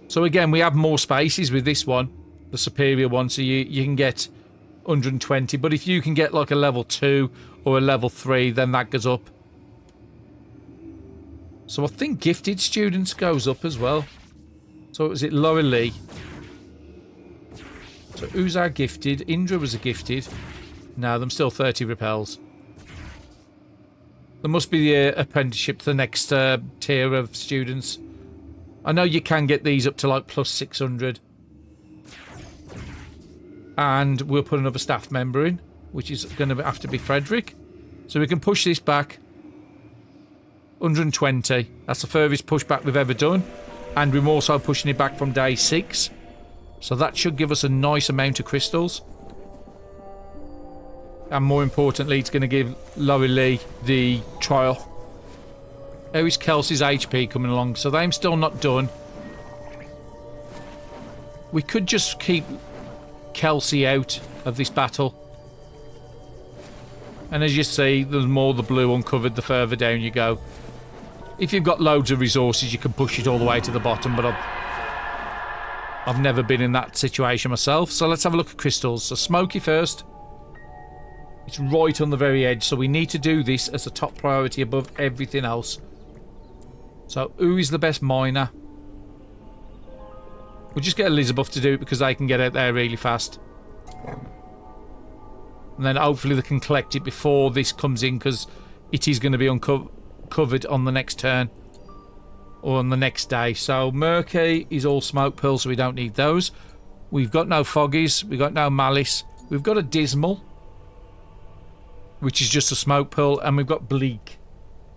So again, we have more spaces with this one. The superior one, so you can get 120. But if you can get like a level 2 or a level 3, then that goes up. So I think gifted students goes up as well. So is it Laura Lee? So who's our gifted? Indra was a gifted. No, them still 30 repels. There must be the apprenticeship to the next tier of students. I know you can get these up to like plus 600. And we'll put another staff member in, which is going to have to be Frederick. So we can push this back. 120. That's the furthest pushback we've ever done. And we're also pushing it back from day 6. So that should give us a nice amount of crystals. And more importantly, it's going to give Laurie Lee the trial. How is Kelsey's HP coming along? So they're still not done. We could just keep Kelsey out of this battle. And as you see, the more the blue uncovered, the further down you go. If you've got loads of resources, you can push it all the way to the bottom, but I've never been in that situation myself. So let's have a look at crystals. So Smoky first. It's right on the very edge, so we need to do this as a top priority above everything else. So who is the best miner? We'll just get Elizabeth to do it because they can get out there really fast. And then hopefully they can collect it before this comes in, because it is going to be uncovered on the next turn. Or on the next day. So Murky is all smoke pills, so we don't need those. We've got no foggies. We've got no malice. We've got a dismal, which is just a smoke pill. And we've got bleak,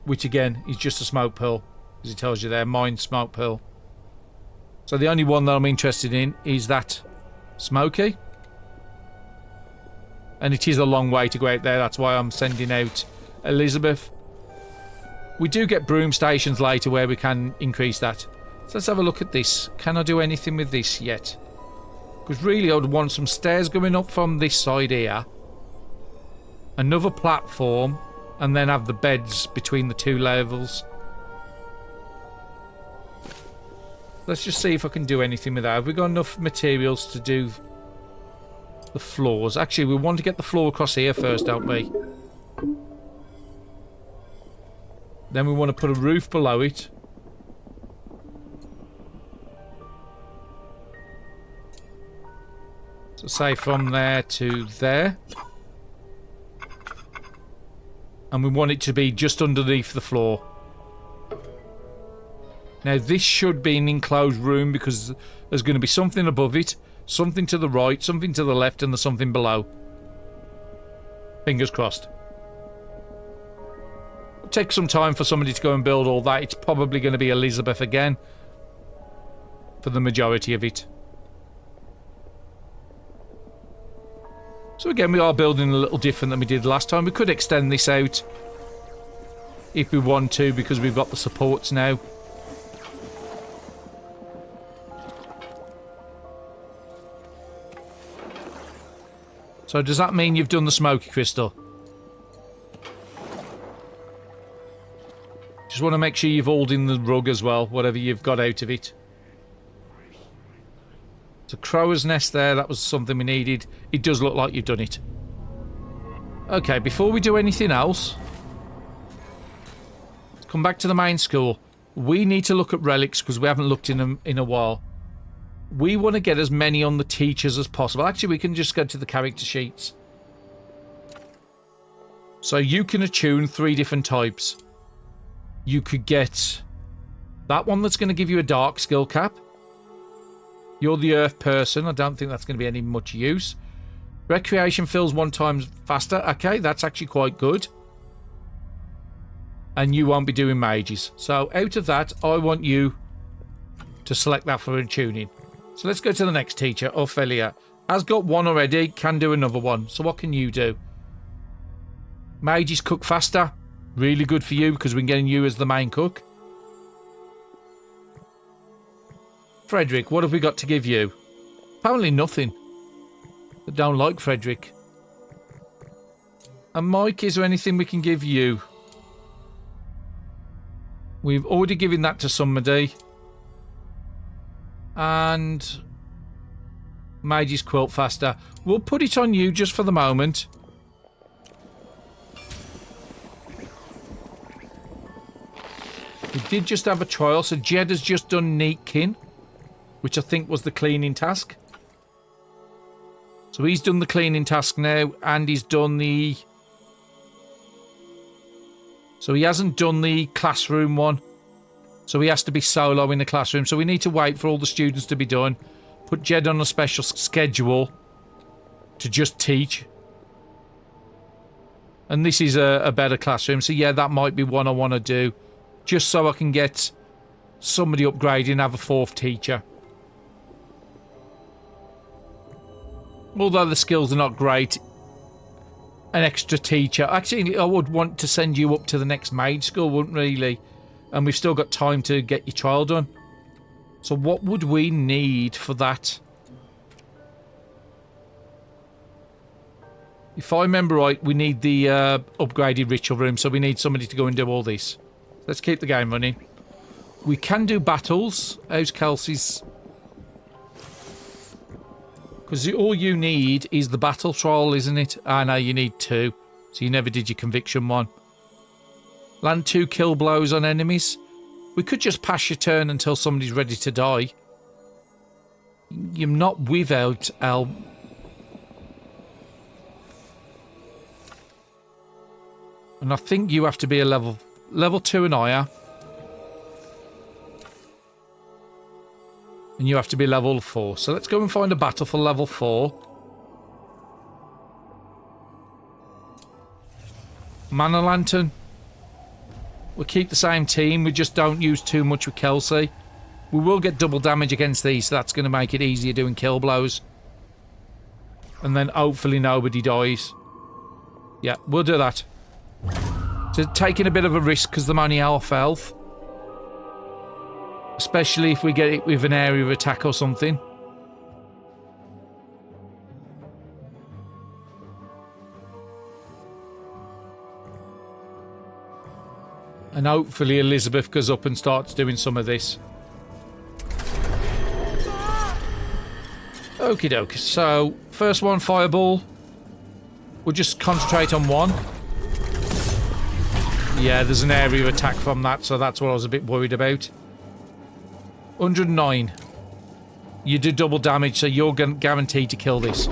which again is just a smoke pill. As it tells you there, mind smoke pill. So the only one that I'm interested in is that Smoky. And it is a long way to go out there. That's why I'm sending out Elizabeth. We do get broom stations later where we can increase that. So let's have a look at this. Can I do anything with this yet? Because really I would want some stairs going up from this side here. Another platform. And then have the beds between the two levels. Let's just see if I can do anything with that. Have we got enough materials to do the floors? Actually, we want to get the floor across here first, don't we? Then we want to put a roof below it. So say from there to there. And we want it to be just underneath the floor. Now this should be an enclosed room because there's going to be something above it, something to the right, something to the left, and there's something below. Fingers crossed. It'll take some time for somebody to go and build all that. It's probably going to be Elizabeth again for the majority of it. So again, we are building a little different than we did last time. We could extend this out if we want to because we've got the supports now. So does that mean you've done the smoky crystal? Just want to make sure you've hauled in the rug as well, whatever you've got out of it. So Crower's nest there, that was something we needed. It does look like you've done it. Okay, before we do anything else, let's come back to the main school. we need to look at relics because we haven't looked in them in a while. We want to get as many on the teachers as possible. Actually, we can just go to the character sheets. So you can attune 3 different types. You could get that one that's going to give you a dark skill cap. You're the earth person. I don't think that's going to be any much use. Recreation fills 1 time faster. Okay, that's actually quite good. And you won't be doing mages. So out of that, I want you to select that for attuning. So let's go to the next teacher. Ophelia has got 1 already, can do another one. So what can you do? Mages cook faster. Really good for you because we're getting you as the main cook. Frederick, what have we got to give you? Apparently nothing. I don't like Frederick. And Mike, is there anything we can give you? We've already given that to somebody. And Mage's quilt faster. We'll put it on you just for the moment. We did just have a trial, so Jed has just done Neatkin, which I think was the cleaning task. So he's done the cleaning task now, and he's done the... So he hasn't done the classroom one. So he has to be solo in the classroom. So we need to wait for all the students to be done. Put Jed on a special schedule to just teach. And this is a better classroom. So yeah, that might be one I want to do. Just so I can get somebody upgraded and have a 4th teacher. Although the skills are not great, an extra teacher. Actually, I would want to send you up to the next mage school, wouldn't really? And we've still got time to get your trial done. So what would we need for that? If I remember right, we need the upgraded ritual room, so we need somebody to go and do all this. Let's keep the game running. We can do battles. How's Kelsey's? Because all you need is the battle trial, isn't it? Ah, no, you need 2. So you never did your conviction one. Land 2 kill blows on enemies. We could just pass your turn until somebody's ready to die. You're not without El. And I think you have to be a level 2 and higher. And you have to be level 4. So let's go and find a battle for level 4. Mana Lantern. We'll keep the same team. We just don't use too much with Kelsey. We will get double damage against these, so that's going to make it easier doing kill blows. And then hopefully nobody dies. Yeah, we'll do that. So taking a bit of a risk because I'm only half health. Especially if we get it with an area of attack or something. And hopefully Elizabeth goes up and starts doing some of this. Okie doke. So, first one, fireball. We'll just concentrate on one. Yeah, there's an area of attack from that, so that's what I was a bit worried about. 109. You do double damage, so you're guaranteed to kill this.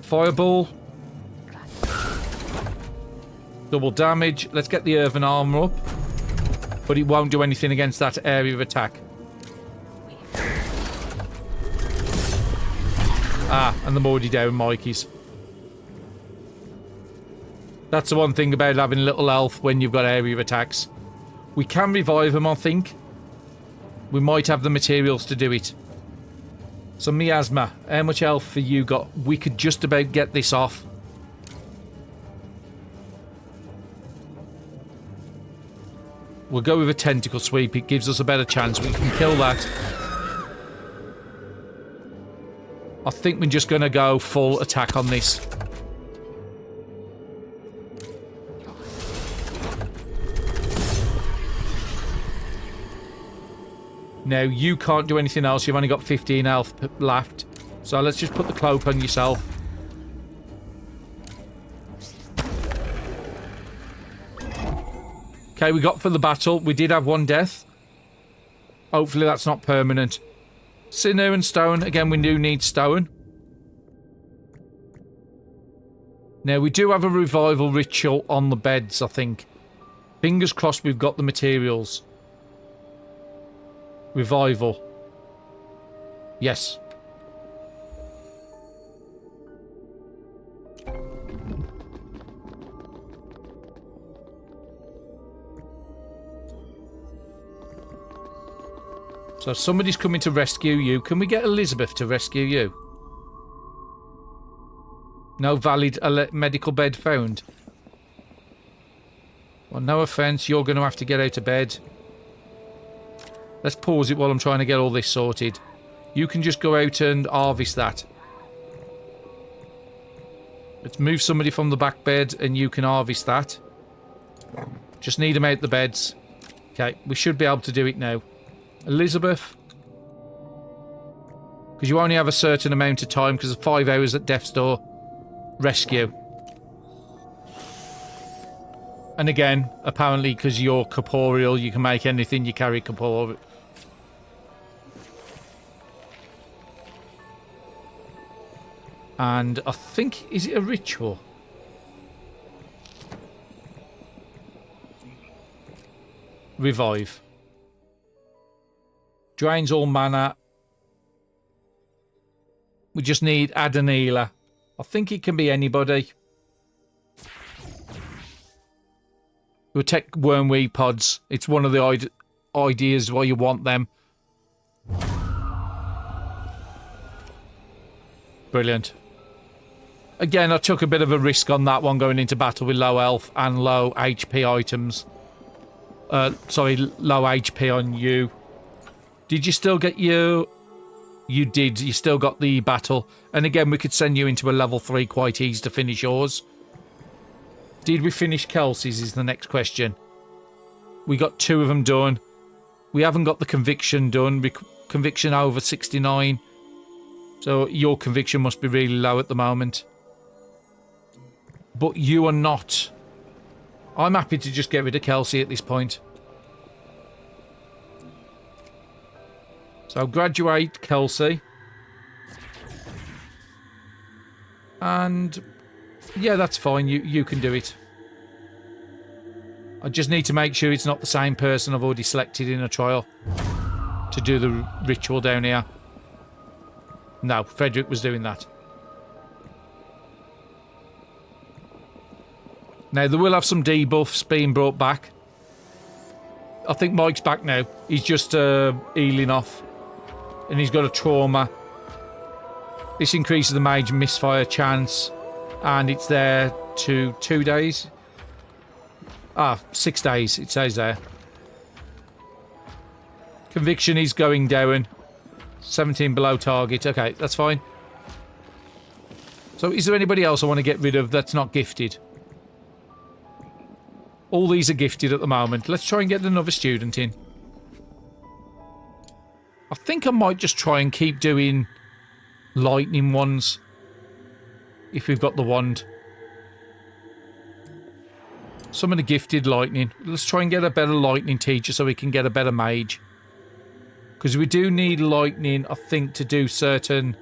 Fireball. Double damage. Let's get the earthen armor up. But it won't do anything against that area of attack. Ah, and I'm already down Mikey's. That's the one thing about having little health when you've got area of attacks. We can revive them, I think. We might have the materials to do it. So, Miasma, how much health have you got? We could just about get this off. We'll go with a tentacle sweep. It gives us a better chance. We can kill that. I think we're just going to go full attack on this. Now, you can't do anything else. You've only got 15 health left. So let's just put the cloak on yourself. Okay, we got for the battle. We did have one death. Hopefully that's not permanent. Sinew and stone. Again, we do need stone. Now, we do have a revival ritual on the beds, I think. Fingers crossed we've got the materials. Revival. Yes. So somebody's coming to rescue you. Can we get Elizabeth to rescue you? No valid medical bed found. Well, no offence, you're going to have to get out of bed. Let's pause it while I'm trying to get all this sorted. You can just go out and harvest that. Let's move somebody from the back bed and you can harvest that. Just need them out the beds. Okay, we should be able to do it now. Elizabeth. Because you only have a certain amount of time because of 5 hours at death's door. Rescue. And again, apparently because you're corporeal, you can make anything you carry corporeal. And I think, is it a ritual? Revive. Drains all mana. We just need add an healer. I think it can be anybody. We'll take wormweed pods. It's one of the ideas why you want them. Brilliant. Again, I took a bit of a risk on that one going into battle with low health and low HP items. Sorry, low HP on you. Did you still get your... You did. You still got the battle. And again, we could send you into a level 3 quite easy to finish yours. Did we finish Kelsey's is the next question. We got 2 of them done. We haven't got the conviction done. Conviction over 69. So your conviction must be really low at the moment. But you are not. I'm happy to just get rid of Kelsey at this point. So graduate Kelsey. And yeah, that's fine. You can do it. I just need to make sure it's not the same person I've already selected in a trial to do the ritual down here. No, Frederick was doing that. Now, they will have some debuffs being brought back. I think Mike's back now. He's just healing off. And he's got a trauma. This increases the mage misfire chance. And it's there to 2 days. 6 days, it says there. Conviction is going down. 17 below target. Okay, that's fine. So is there anybody else I want to get rid of that's not gifted? All these are gifted at the moment. Let's try and get another student in. I think I might just try and keep doing lightning ones. If we've got the wand. Some of the gifted lightning. Let's try and get a better lightning teacher so we can get a better mage. Because we do need lightning, I think, to do certain...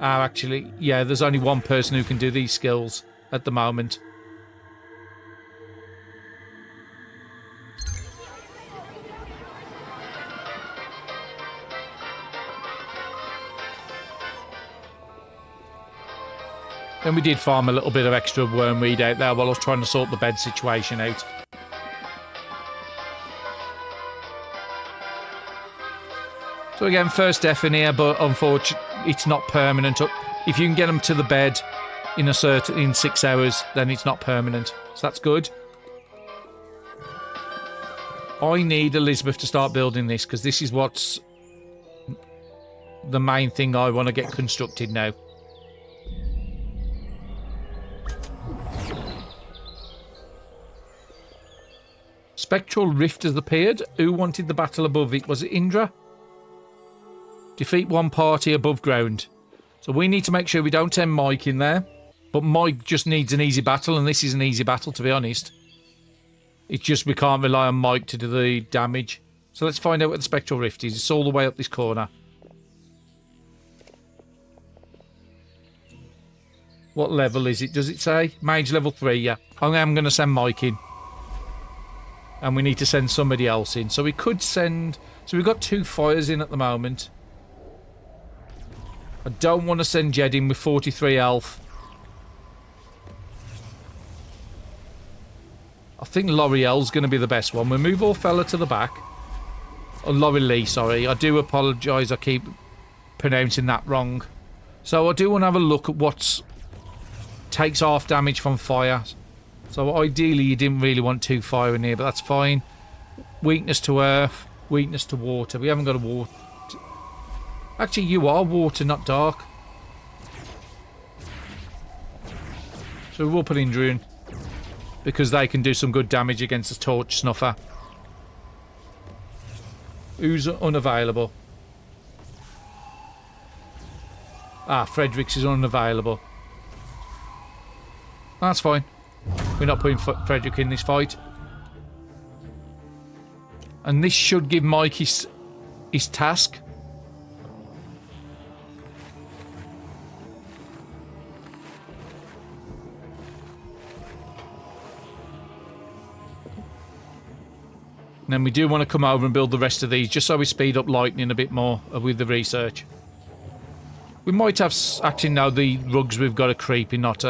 actually, yeah, there's only one person who can do these skills at the moment. Then we did farm a little bit of extra wormweed out there while I was trying to sort the bed situation out. So again, first death in here, but unfortunately, it's not permanent. If you can get them to the bed in 6 hours, then it's not permanent. So that's good. I need Elizabeth to start building this, because this is what's the main thing I want to get constructed now. Spectral rift has appeared. Who wanted the battle above it? Was it Indra? Defeat one party above ground. So we need to make sure we don't send Mike in there. But Mike just needs an easy battle, and this is an easy battle, to be honest. It's just we can't rely on Mike to do the damage. So let's find out what the Spectral Rift is. It's all the way up this corner. What level is it? Does it say? Mage level 3, yeah. I'm going to send Mike in. And we need to send somebody else in. So we could send... So we've got 2 fires in at the moment. I don't want to send Jed in with 43 health. I think L'Oreal's going to be the best one. We'll move our fella to the back. Oh, L'Oreal, sorry. I do apologise. I keep pronouncing that wrong. So I do want to have a look at what's... Takes half damage from fire. So ideally you didn't really want 2 fire in here, but that's fine. Weakness to earth. Weakness to water. We haven't got a water... Actually, you are water, not dark. So we'll put in Drune. Because they can do some good damage against the Torch Snuffer. Who's unavailable? Ah, Fredericks is unavailable. That's fine. We're not putting Frederick in this fight. And this should give Mike his task. And then we do want to come over and build the rest of these, just so we speed up lightning a bit more with the research. We might have... Actually, no, the rugs we've got are creepy, not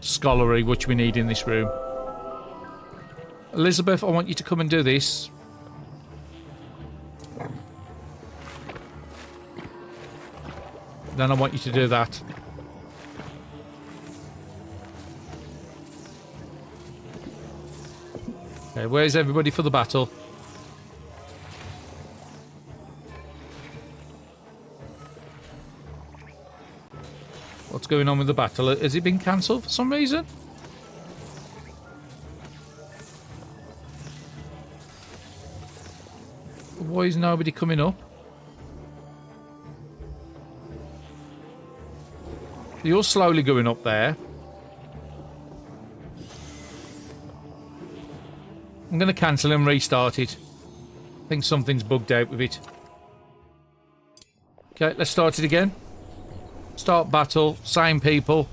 scholarly, which we need in this room. Elizabeth, I want you to come and do this. Then I want you to do that. Okay, where's everybody for the battle? What's going on with the battle? Has it been cancelled for some reason? Why is nobody coming up? You're slowly going up there. I'm going to cancel and restart it. I think something's bugged out with it. Okay, let's start it again. Start battle. Same people.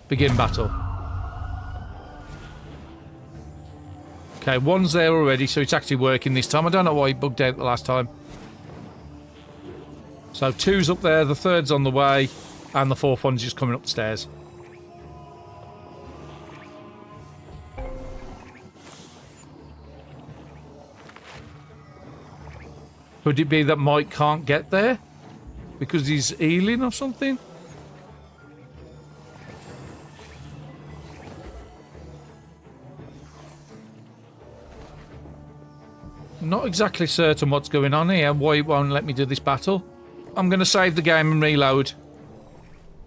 Begin battle. Okay, one's there already, so it's actually working this time. I don't know why it bugged out the last time. So 2's up there, the 3rd's on the way, and the 4th one's just coming up the stairs. Could it be that Mike can't get there? Because he's healing or something? Not exactly certain what's going on here, why it won't let me do this battle. I'm going to save the game and reload.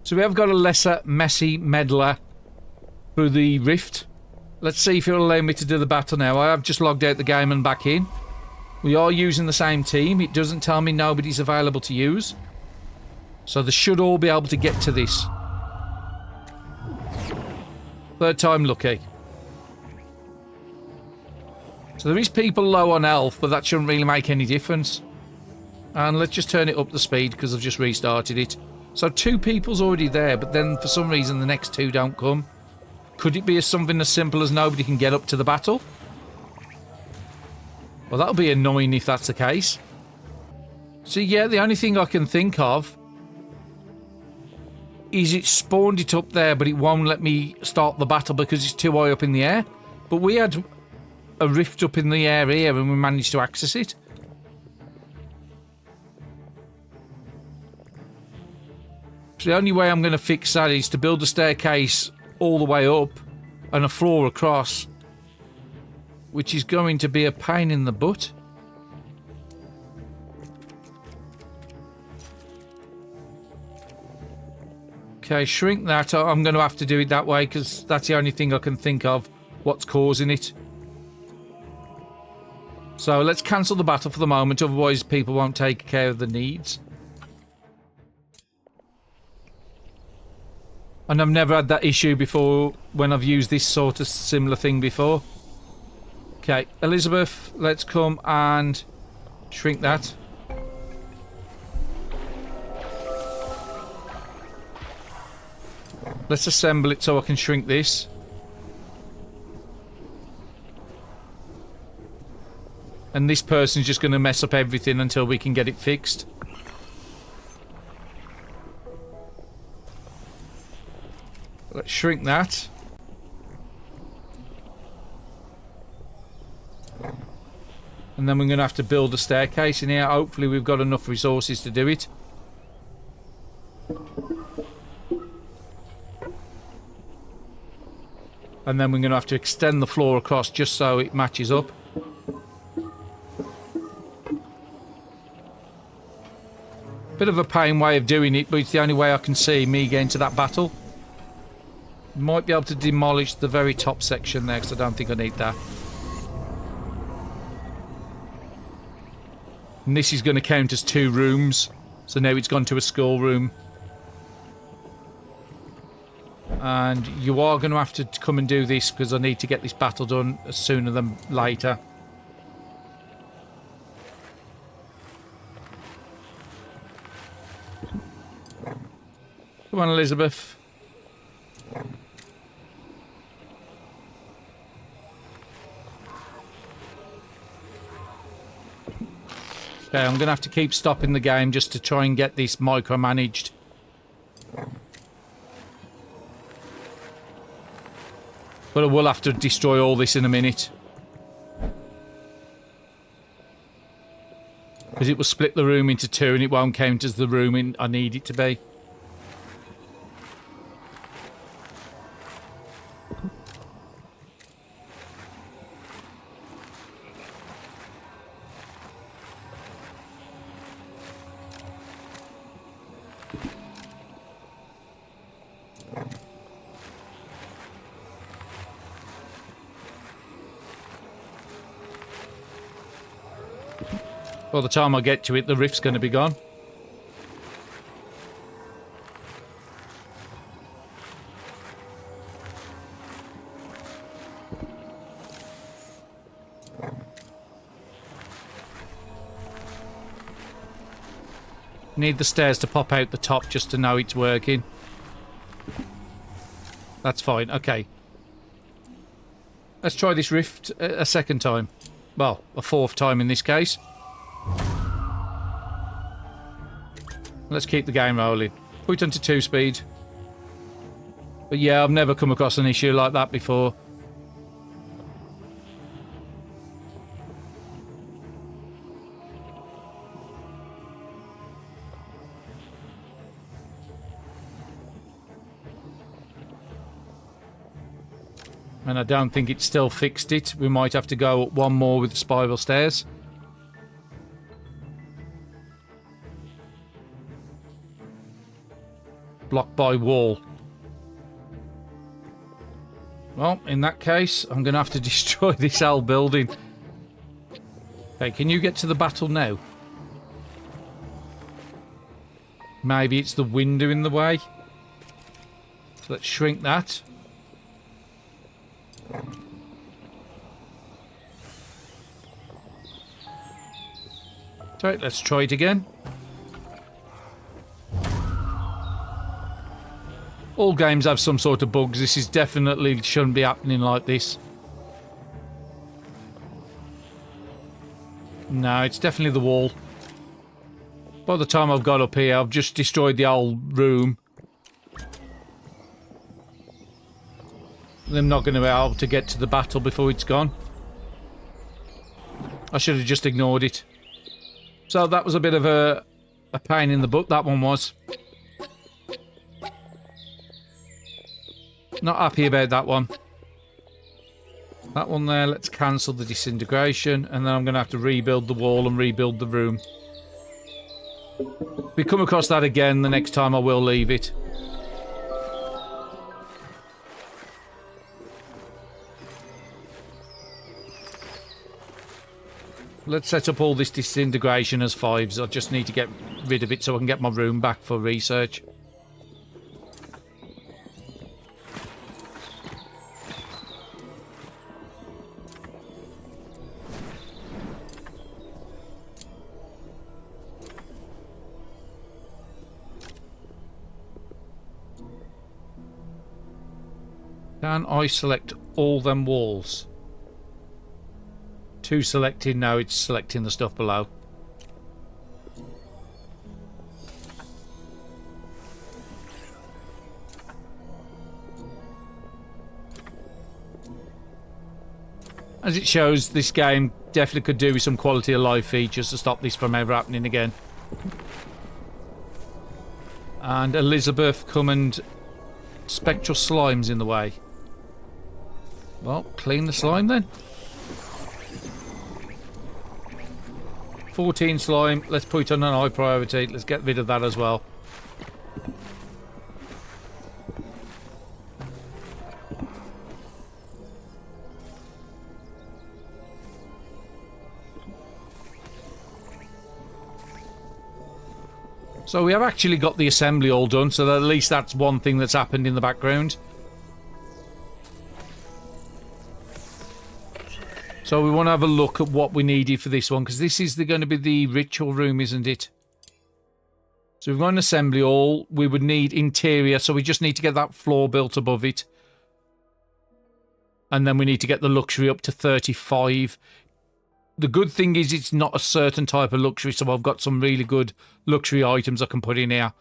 So we have got a lesser messy meddler through the rift. Let's see if it'll allow me to do the battle now. I have just logged out the game and back in. We are using the same team. It doesn't tell me nobody's available to use. So they should all be able to get to this. 3rd time lucky. So there is people low on health, but that shouldn't really make any difference. And let's just turn it up the speed because I've just restarted it. So 2 people's already there, but then for some reason the next 2 don't come. Could it be something as simple as nobody can get up to the battle? Well, that'll be annoying if that's the case. So yeah, the only thing I can think of is it spawned it up there, but it won't let me start the battle because it's too high up in the air. But we had a rift up in the air here and we managed to access it. So the only way I'm going to fix that is to build a staircase all the way up and a floor across, which is going to be a pain in the butt. Okay, shrink that. I'm going to have to do it that way because that's the only thing I can think of what's causing it. So let's cancel the battle for the moment, otherwise people won't take care of the needs. And I've never had that issue before when I've used this sort of similar thing before. Okay, Elizabeth, let's come and shrink that. Let's assemble it so I can shrink this. And this person's just going to mess up everything until we can get it fixed. Let's shrink that. And then we're going to have to build a staircase in here. Hopefully we've got enough resources to do it. And then we're going to have to extend the floor across just so it matches up. Bit of a pain way of doing it, but it's the only way I can see me getting to that battle. Might be able to demolish the very top section there, because I don't think I need that. And this is going to count as 2 rooms. So now it's gone to a schoolroom. And you are going to have to come and do this, because I need to get this battle done sooner than later. Come on, Elizabeth. Okay, I'm going to have to keep stopping the game just to try and get this micromanaged. But I will have to destroy all this in a minute. Because it will split the room into 2 and it won't count as the room I need it to be. By the time I get to it, the rift's going to be gone. Need the stairs to pop out the top just to know it's working. That's fine, okay. Let's try this rift a second time. Well, a 4th time in this case. Let's keep the game rolling. Put it onto 2 speed. But yeah, I've never come across an issue like that before. And I don't think it's still fixed it. We might have to go up 1 more with the spiral stairs. Blocked by wall. Well, in that case, I'm going to have to destroy this old building. Okay, can you get to the battle now? Maybe it's the window in the way. So let's shrink that. Right, let's try it again. All games have some sort of bugs. This is definitely shouldn't be happening like this. No, it's definitely the wall. By the time I've got up here, I've just destroyed the old room. I'm not going to be able to get to the battle before it's gone. I should have just ignored it. So that was a bit of a pain in the butt, that one was. Not happy about that one. That one there, let's cancel the disintegration, and then I'm going to have to rebuild the wall and rebuild the room. If we come across that again, the next time I will leave it. Let's set up all this disintegration as 5s. I just need to get rid of it so I can get my room back for research. Can I select all them walls? 2 selected, now it's selecting the stuff below. As it shows, this game definitely could do with some quality of life features to stop this from ever happening again. And Elizabeth come and spectral slime's in the way. Well, clean the slime then. 14 slime, let's put it on an high priority. Let's get rid of that as well. So we have actually got the assembly all done, so that at least that's one thing that's happened in the background. So we want to have a look at what we needed for this one, because this is going to be the ritual room, isn't it? So we've got an assembly hall. We would need interior, so we just need to get that floor built above it. And then we need to get the luxury up to 35. The good thing is it's not a certain type of luxury, so I've got some really good luxury items I can put in here.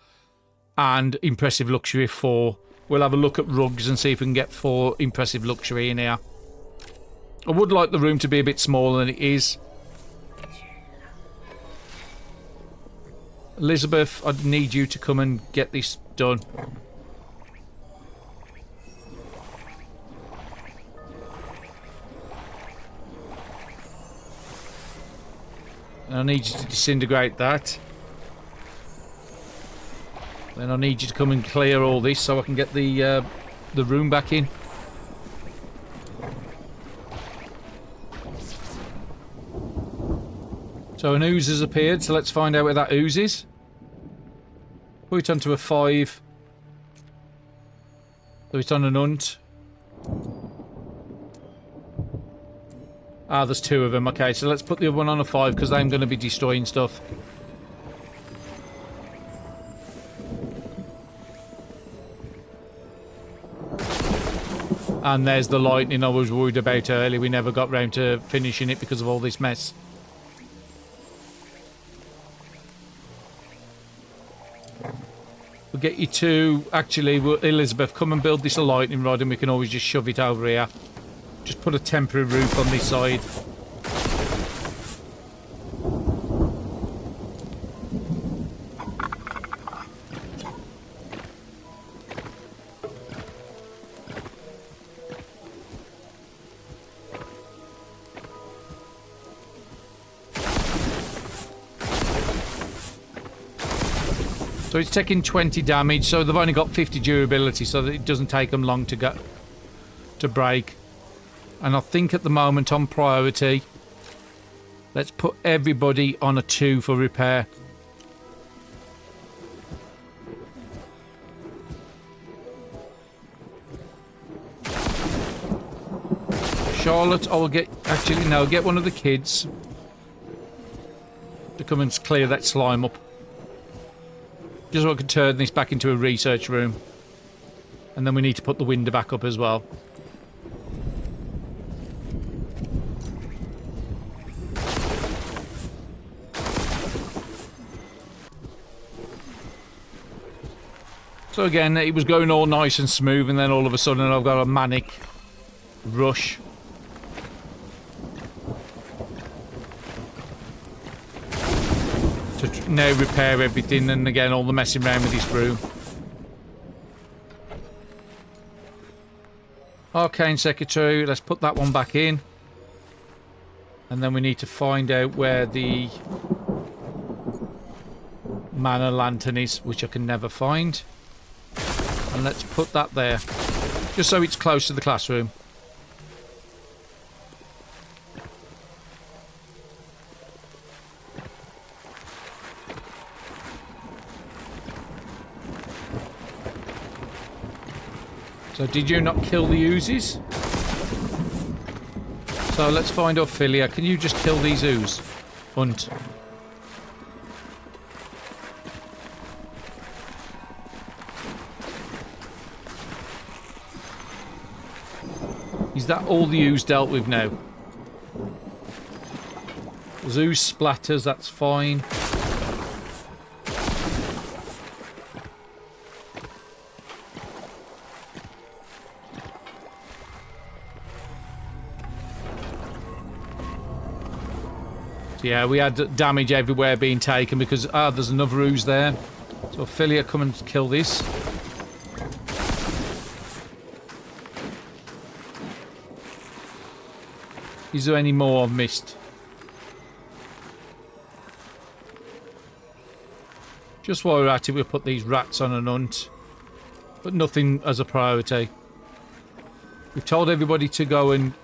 And impressive luxury 4. We'll have a look at rugs and see if we can get 4 impressive luxury in here. I would like the room to be a bit smaller than it is. Elizabeth, I need you to come and get this done. And I need you to disintegrate that. Then I need you to come and clear all this so I can get the room back in. So an ooze has appeared, so let's find out where that ooze is. Put it onto a 5. So it's on an hunt. Ah, there's 2 of them. Okay, so let's put the other one on a 5 because I'm going to be destroying stuff. And there's the lightning I was worried about earlier. We never got round to finishing it because of all this mess. We'll get you to... Actually, Elizabeth, come and build this a lightning rod and we can always just shove it over here. Just put a temporary roof on this side. So it's taking 20 damage, so they've only got 50 durability, so that it doesn't take them long to break. And I think at the moment on priority, let's put everybody on a 2 for repair. Charlotte, I will get... Actually, no, get one of the kids to come and clear that slime up. Just so I can turn this back into a research room. And then we need to put the window back up as well. So again, it was going all nice and smooth, and then all of a sudden I've got a manic rush. To now repair everything, and again all the messing around with this room. Arcane Secretary, let's put that one back in. And then we need to find out where the Manor Lantern is, which I can never find. And let's put that there, just so it's close to the classroom. So did you not kill the oozes? So let's find Ophelia. Can you just kill these ooze? Hunt. Is that all the ooze dealt with now? There's ooze splatters, that's fine. Yeah, we had damage everywhere being taken because, there's another ooze there. So, Ophelia, come and kill this. Is there any more I've missed? Just while we're at it, we'll put these rats on an hunt. But nothing as a priority. We've told everybody to go and...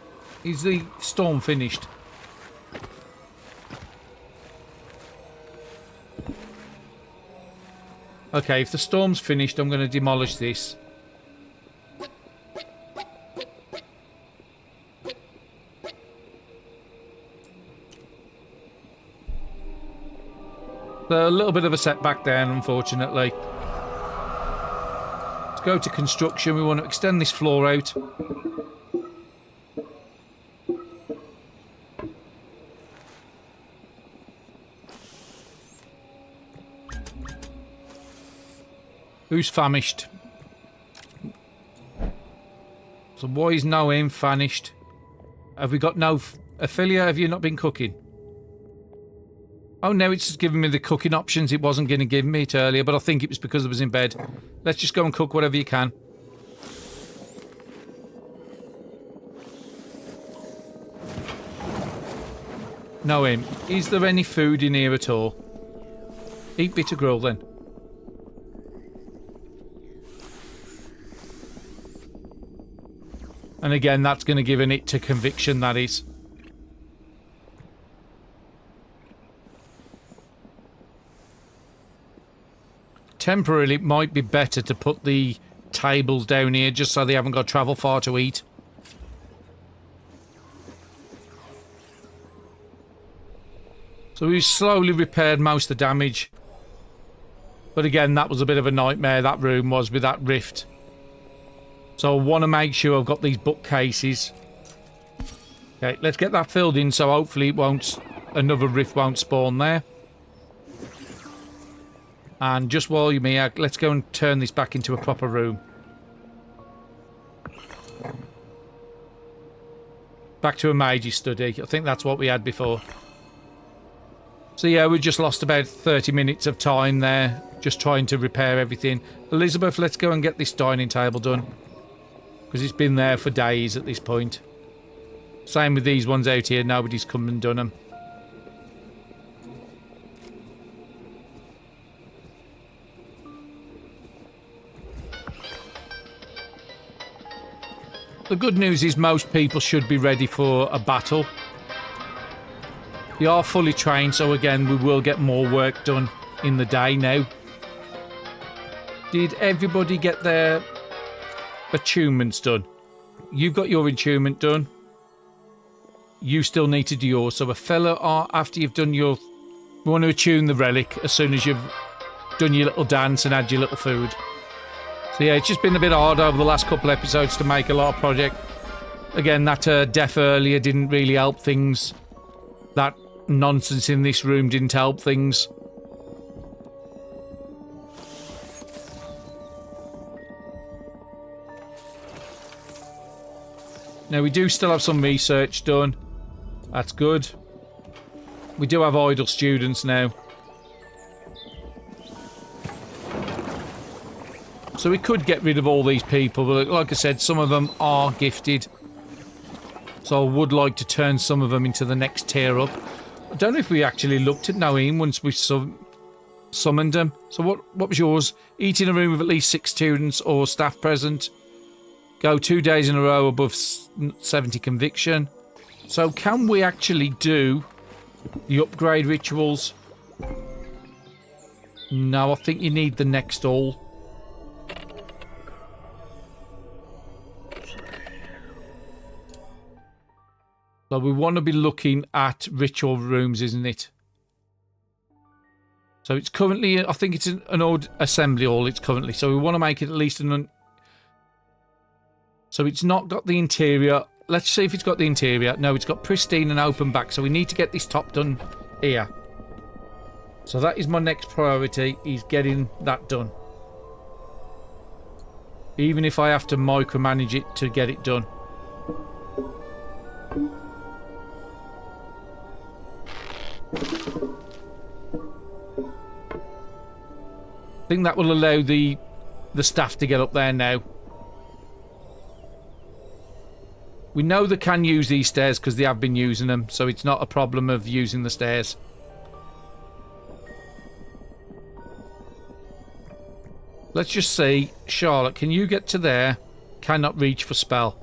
Is the storm finished? Okay, if the storm's finished, I'm going to demolish this. So a little bit of a setback there, unfortunately. Let's go to construction. We want to extend this floor out. Who's famished? So why is no aim famished? Have we got no... Ophelia, have you not been cooking? Oh, no, it's just giving me the cooking options. It wasn't going to give me it earlier, but I think it was because I was in bed. Let's just go and cook whatever you can. No aim. Is there any food in here at all? Eat bitter grill then. And again, that's going to give an it to conviction, that is. Temporarily, it might be better to put the tables down here just so they haven't got to travel far to eat. So we've slowly repaired most of the damage. But again, that was a bit of a nightmare, that room was, with that rift. So I want to make sure I've got these bookcases. Okay, let's get that filled in so hopefully it won't, another rift won't spawn there. And just while you're here, let's go and turn this back into a proper room. Back to a mage's study. I think that's what we had before. So yeah, we just lost about 30 minutes of time there, just trying to repair everything. Elizabeth, let's go and get this dining table done. Because it's been there for days at this point. Same with these ones out here, nobody's come and done them. The good news is most people should be ready for a battle. They are fully trained, so again, we will get more work done in the day now. Did everybody get their attunements done? You've got your attunement done. You still need to do yours. So a fella, after you've done your... We want to attune the relic as soon as you've done your little dance and had your little food. So yeah, it's just been a bit hard over the last couple of episodes to make a lot of project. Again, that death earlier didn't really help things. That nonsense in this room didn't help things. Now, we do still have some research done. That's good. We do have idle students now. So we could get rid of all these people, but like I said, some of them are gifted. So I would like to turn some of them into the next tier up. I don't know if we actually looked at Noeem once we summoned them. So what was yours? Eat in a room with at least 6 students or staff present. Go 2 days in a row above 70 conviction. So can we actually do the upgrade rituals? No, I think you need the next all. So we want to be looking at ritual rooms, isn't it? So it's currently, I think it's an old assembly hall, it's currently. So we want to make it at least an... So it's not got the interior let's see if it's got the interior. No, it's got pristine and open back, so we need to get this top done here. So that is my next priority, is getting that done. Even if I have to micromanage it to get it done. I think that will allow the staff to get up there now. We know they can use these stairs because they have been using them, so it's not a problem of using the stairs. Let's just see. Charlotte, can you get to there? Cannot reach for spell.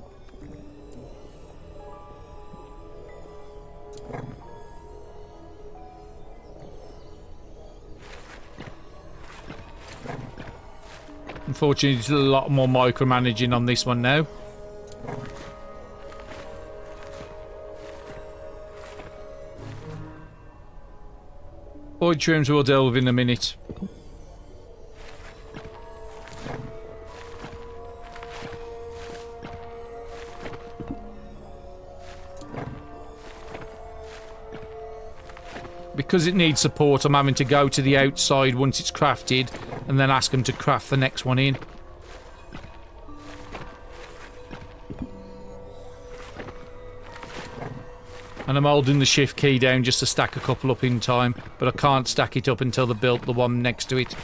Unfortunately, there's a lot more micromanaging on this one now. Void trims we'll deal with in a minute. Because it needs support, I'm having to go to the outside once it's crafted and then ask them to craft the next one in. And I'm holding the shift key down just to stack a couple up in time, but I can't stack it up until they built the one next to it.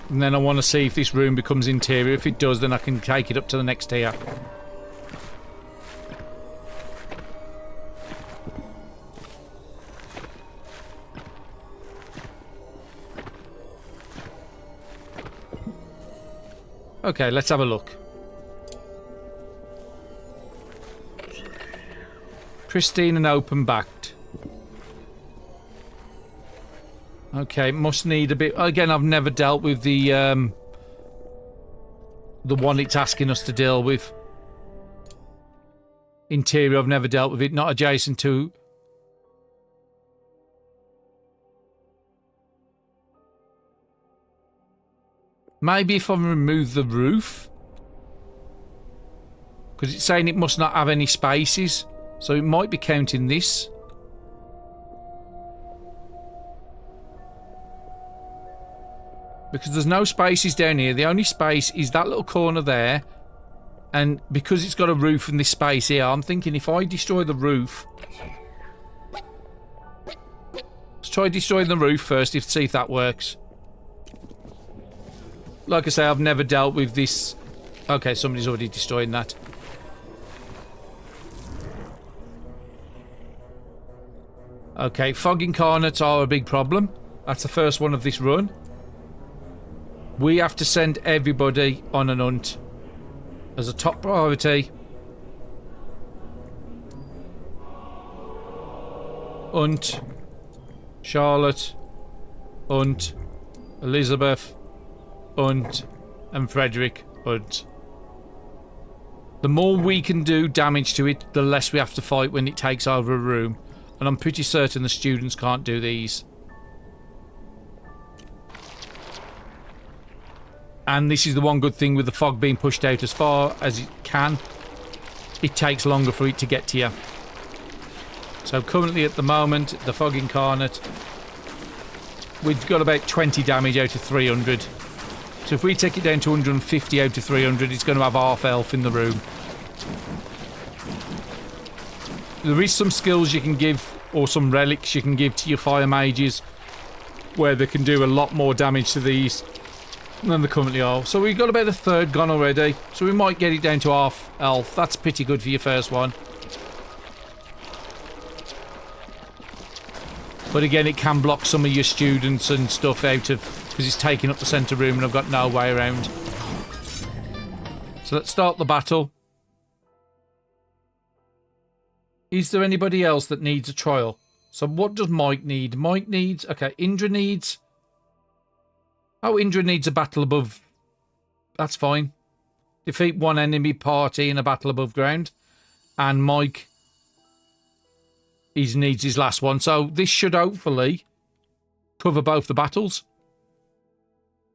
And then I want to see if this room becomes interior. If it does, then I can take it up to the next tier. Okay, let's have a look. Pristine and open-backed. Okay, must need a bit... Again, I've never dealt with the one it's asking us to deal with. Interior, I've never dealt with it. Not adjacent to... Maybe if I remove the roof. Because it's saying it must not have any spaces. So it might be counting this. Because there's no spaces down here. The only space is that little corner there. And because it's got a roof in this space here, I'm thinking if I destroy the roof... Let's try destroying the roof first, see if that works. Like I say, I've never dealt with this. Okay, somebody's already destroying that. Okay, fog incarnates are a big problem. That's the first one of this run. We have to send everybody on an hunt as a top priority. Hunt, Charlotte, Hunt, Elizabeth, Hunt, and Frederick Hunt. The more we can do damage to it, the less we have to fight when it takes over a room. And I'm pretty certain the students can't do these. And this is the one good thing with the fog being pushed out as far as it can. It takes longer for it to get to you. So currently at the moment, the fog incarnate, we've got about 20 damage out of 300. So if we take it down to 150 out of 300, it's going to have half health in the room. There is some skills you can give, or some relics you can give to your fire mages, where they can do a lot more damage to these than they currently are. So we've got about a third gone already. So we might get it down to half health. That's pretty good for your first one. But again, it can block some of your students and stuff out of... because it's taking up the centre room and I've got no way around. So let's start the battle. Is there anybody else that needs a trial? So what does Mike need? Mike needs... Okay, Indra needs... Oh, Indra needs a battle above... That's fine. Defeat one enemy party in a battle above ground. And Mike he needs his last one. So this should hopefully cover both the battles.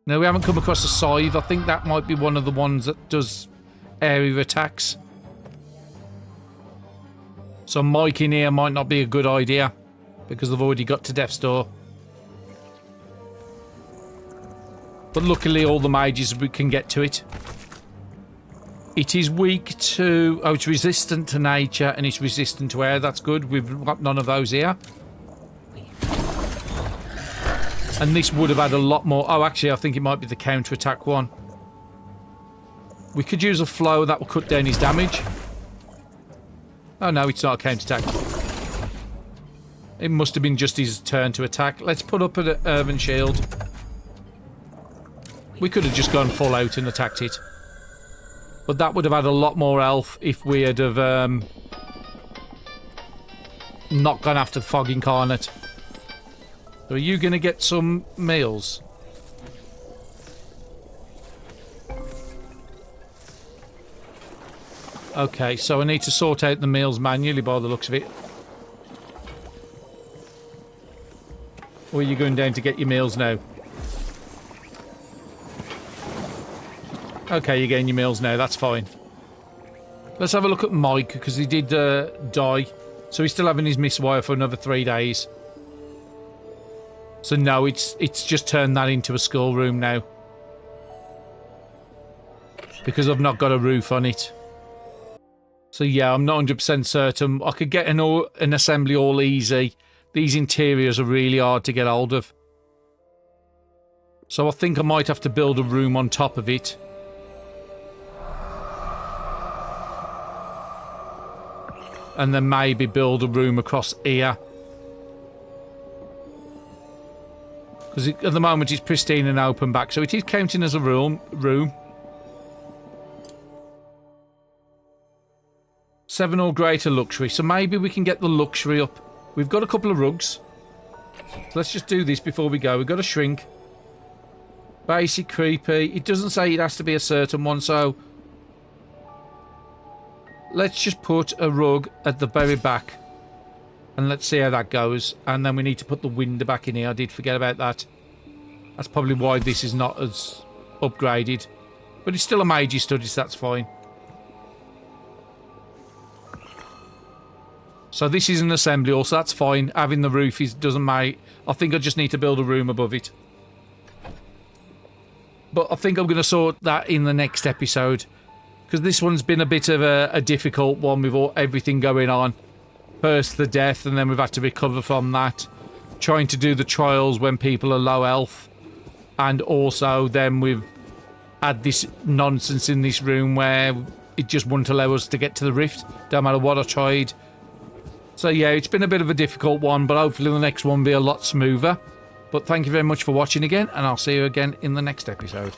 Now, we haven't come across a scythe. I think that might be one of the ones that does area attacks. So Mike in here might not be a good idea because they've already got to death's door. But luckily all the mages we can get to it. It is weak to... Oh, it's resistant to nature and it's resistant to air. That's good. We've got none of those here. And this would have had a lot more... Oh, actually, I think it might be the counter-attack one. We could use a flow that will cut down his damage. Oh, no, it's not a counter-attack. It must have been just his turn to attack. Let's put up an Earthen Shield. We could have just gone full out and attacked it. But that would have had a lot more health if we had have not gone after the Fog Incarnate. So are you going to get some meals? Okay, so I need to sort out the meals manually by the looks of it. Or are you going down to get your meals now? Okay, you're getting your meals now, that's fine. Let's have a look at Mike, because he did die. So he's still having his miswire for another 3 days. So no, it's just turned that into a schoolroom now. Because I've not got a roof on it. So yeah, I'm not 100% certain. I could get an assembly all easy. These interiors are really hard to get hold of. So I think I might have to build a room on top of it. And then maybe build a room across here. Because at the moment it's pristine and open back. So it is counting as a room. 7 or greater luxury. So maybe we can get the luxury up. We've got a couple of rugs. So let's just do this before we go. We've got a shrink. Basic creepy. It doesn't say it has to be a certain one, so... Let's just put a rug at the very back. And let's see how that goes. And then we need to put the window back in here. I did forget about that. That's probably why this is not as upgraded. But it's still a mage's study, so that's fine. So this is an assembly also, that's fine. Having the roof doesn't make... I think I just need to build a room above it. But I think I'm going to sort that in the next episode. Because this one's been a bit of a difficult one with everything going on. First the death, and then we've had to recover from that. Trying to do the trials when people are low health. And also then we've had this nonsense in this room where it just wouldn't allow us to get to the rift. Don't matter what I tried. So yeah, it's been a bit of a difficult one, but hopefully the next one will be a lot smoother. But thank you very much for watching again, and I'll see you again in the next episode.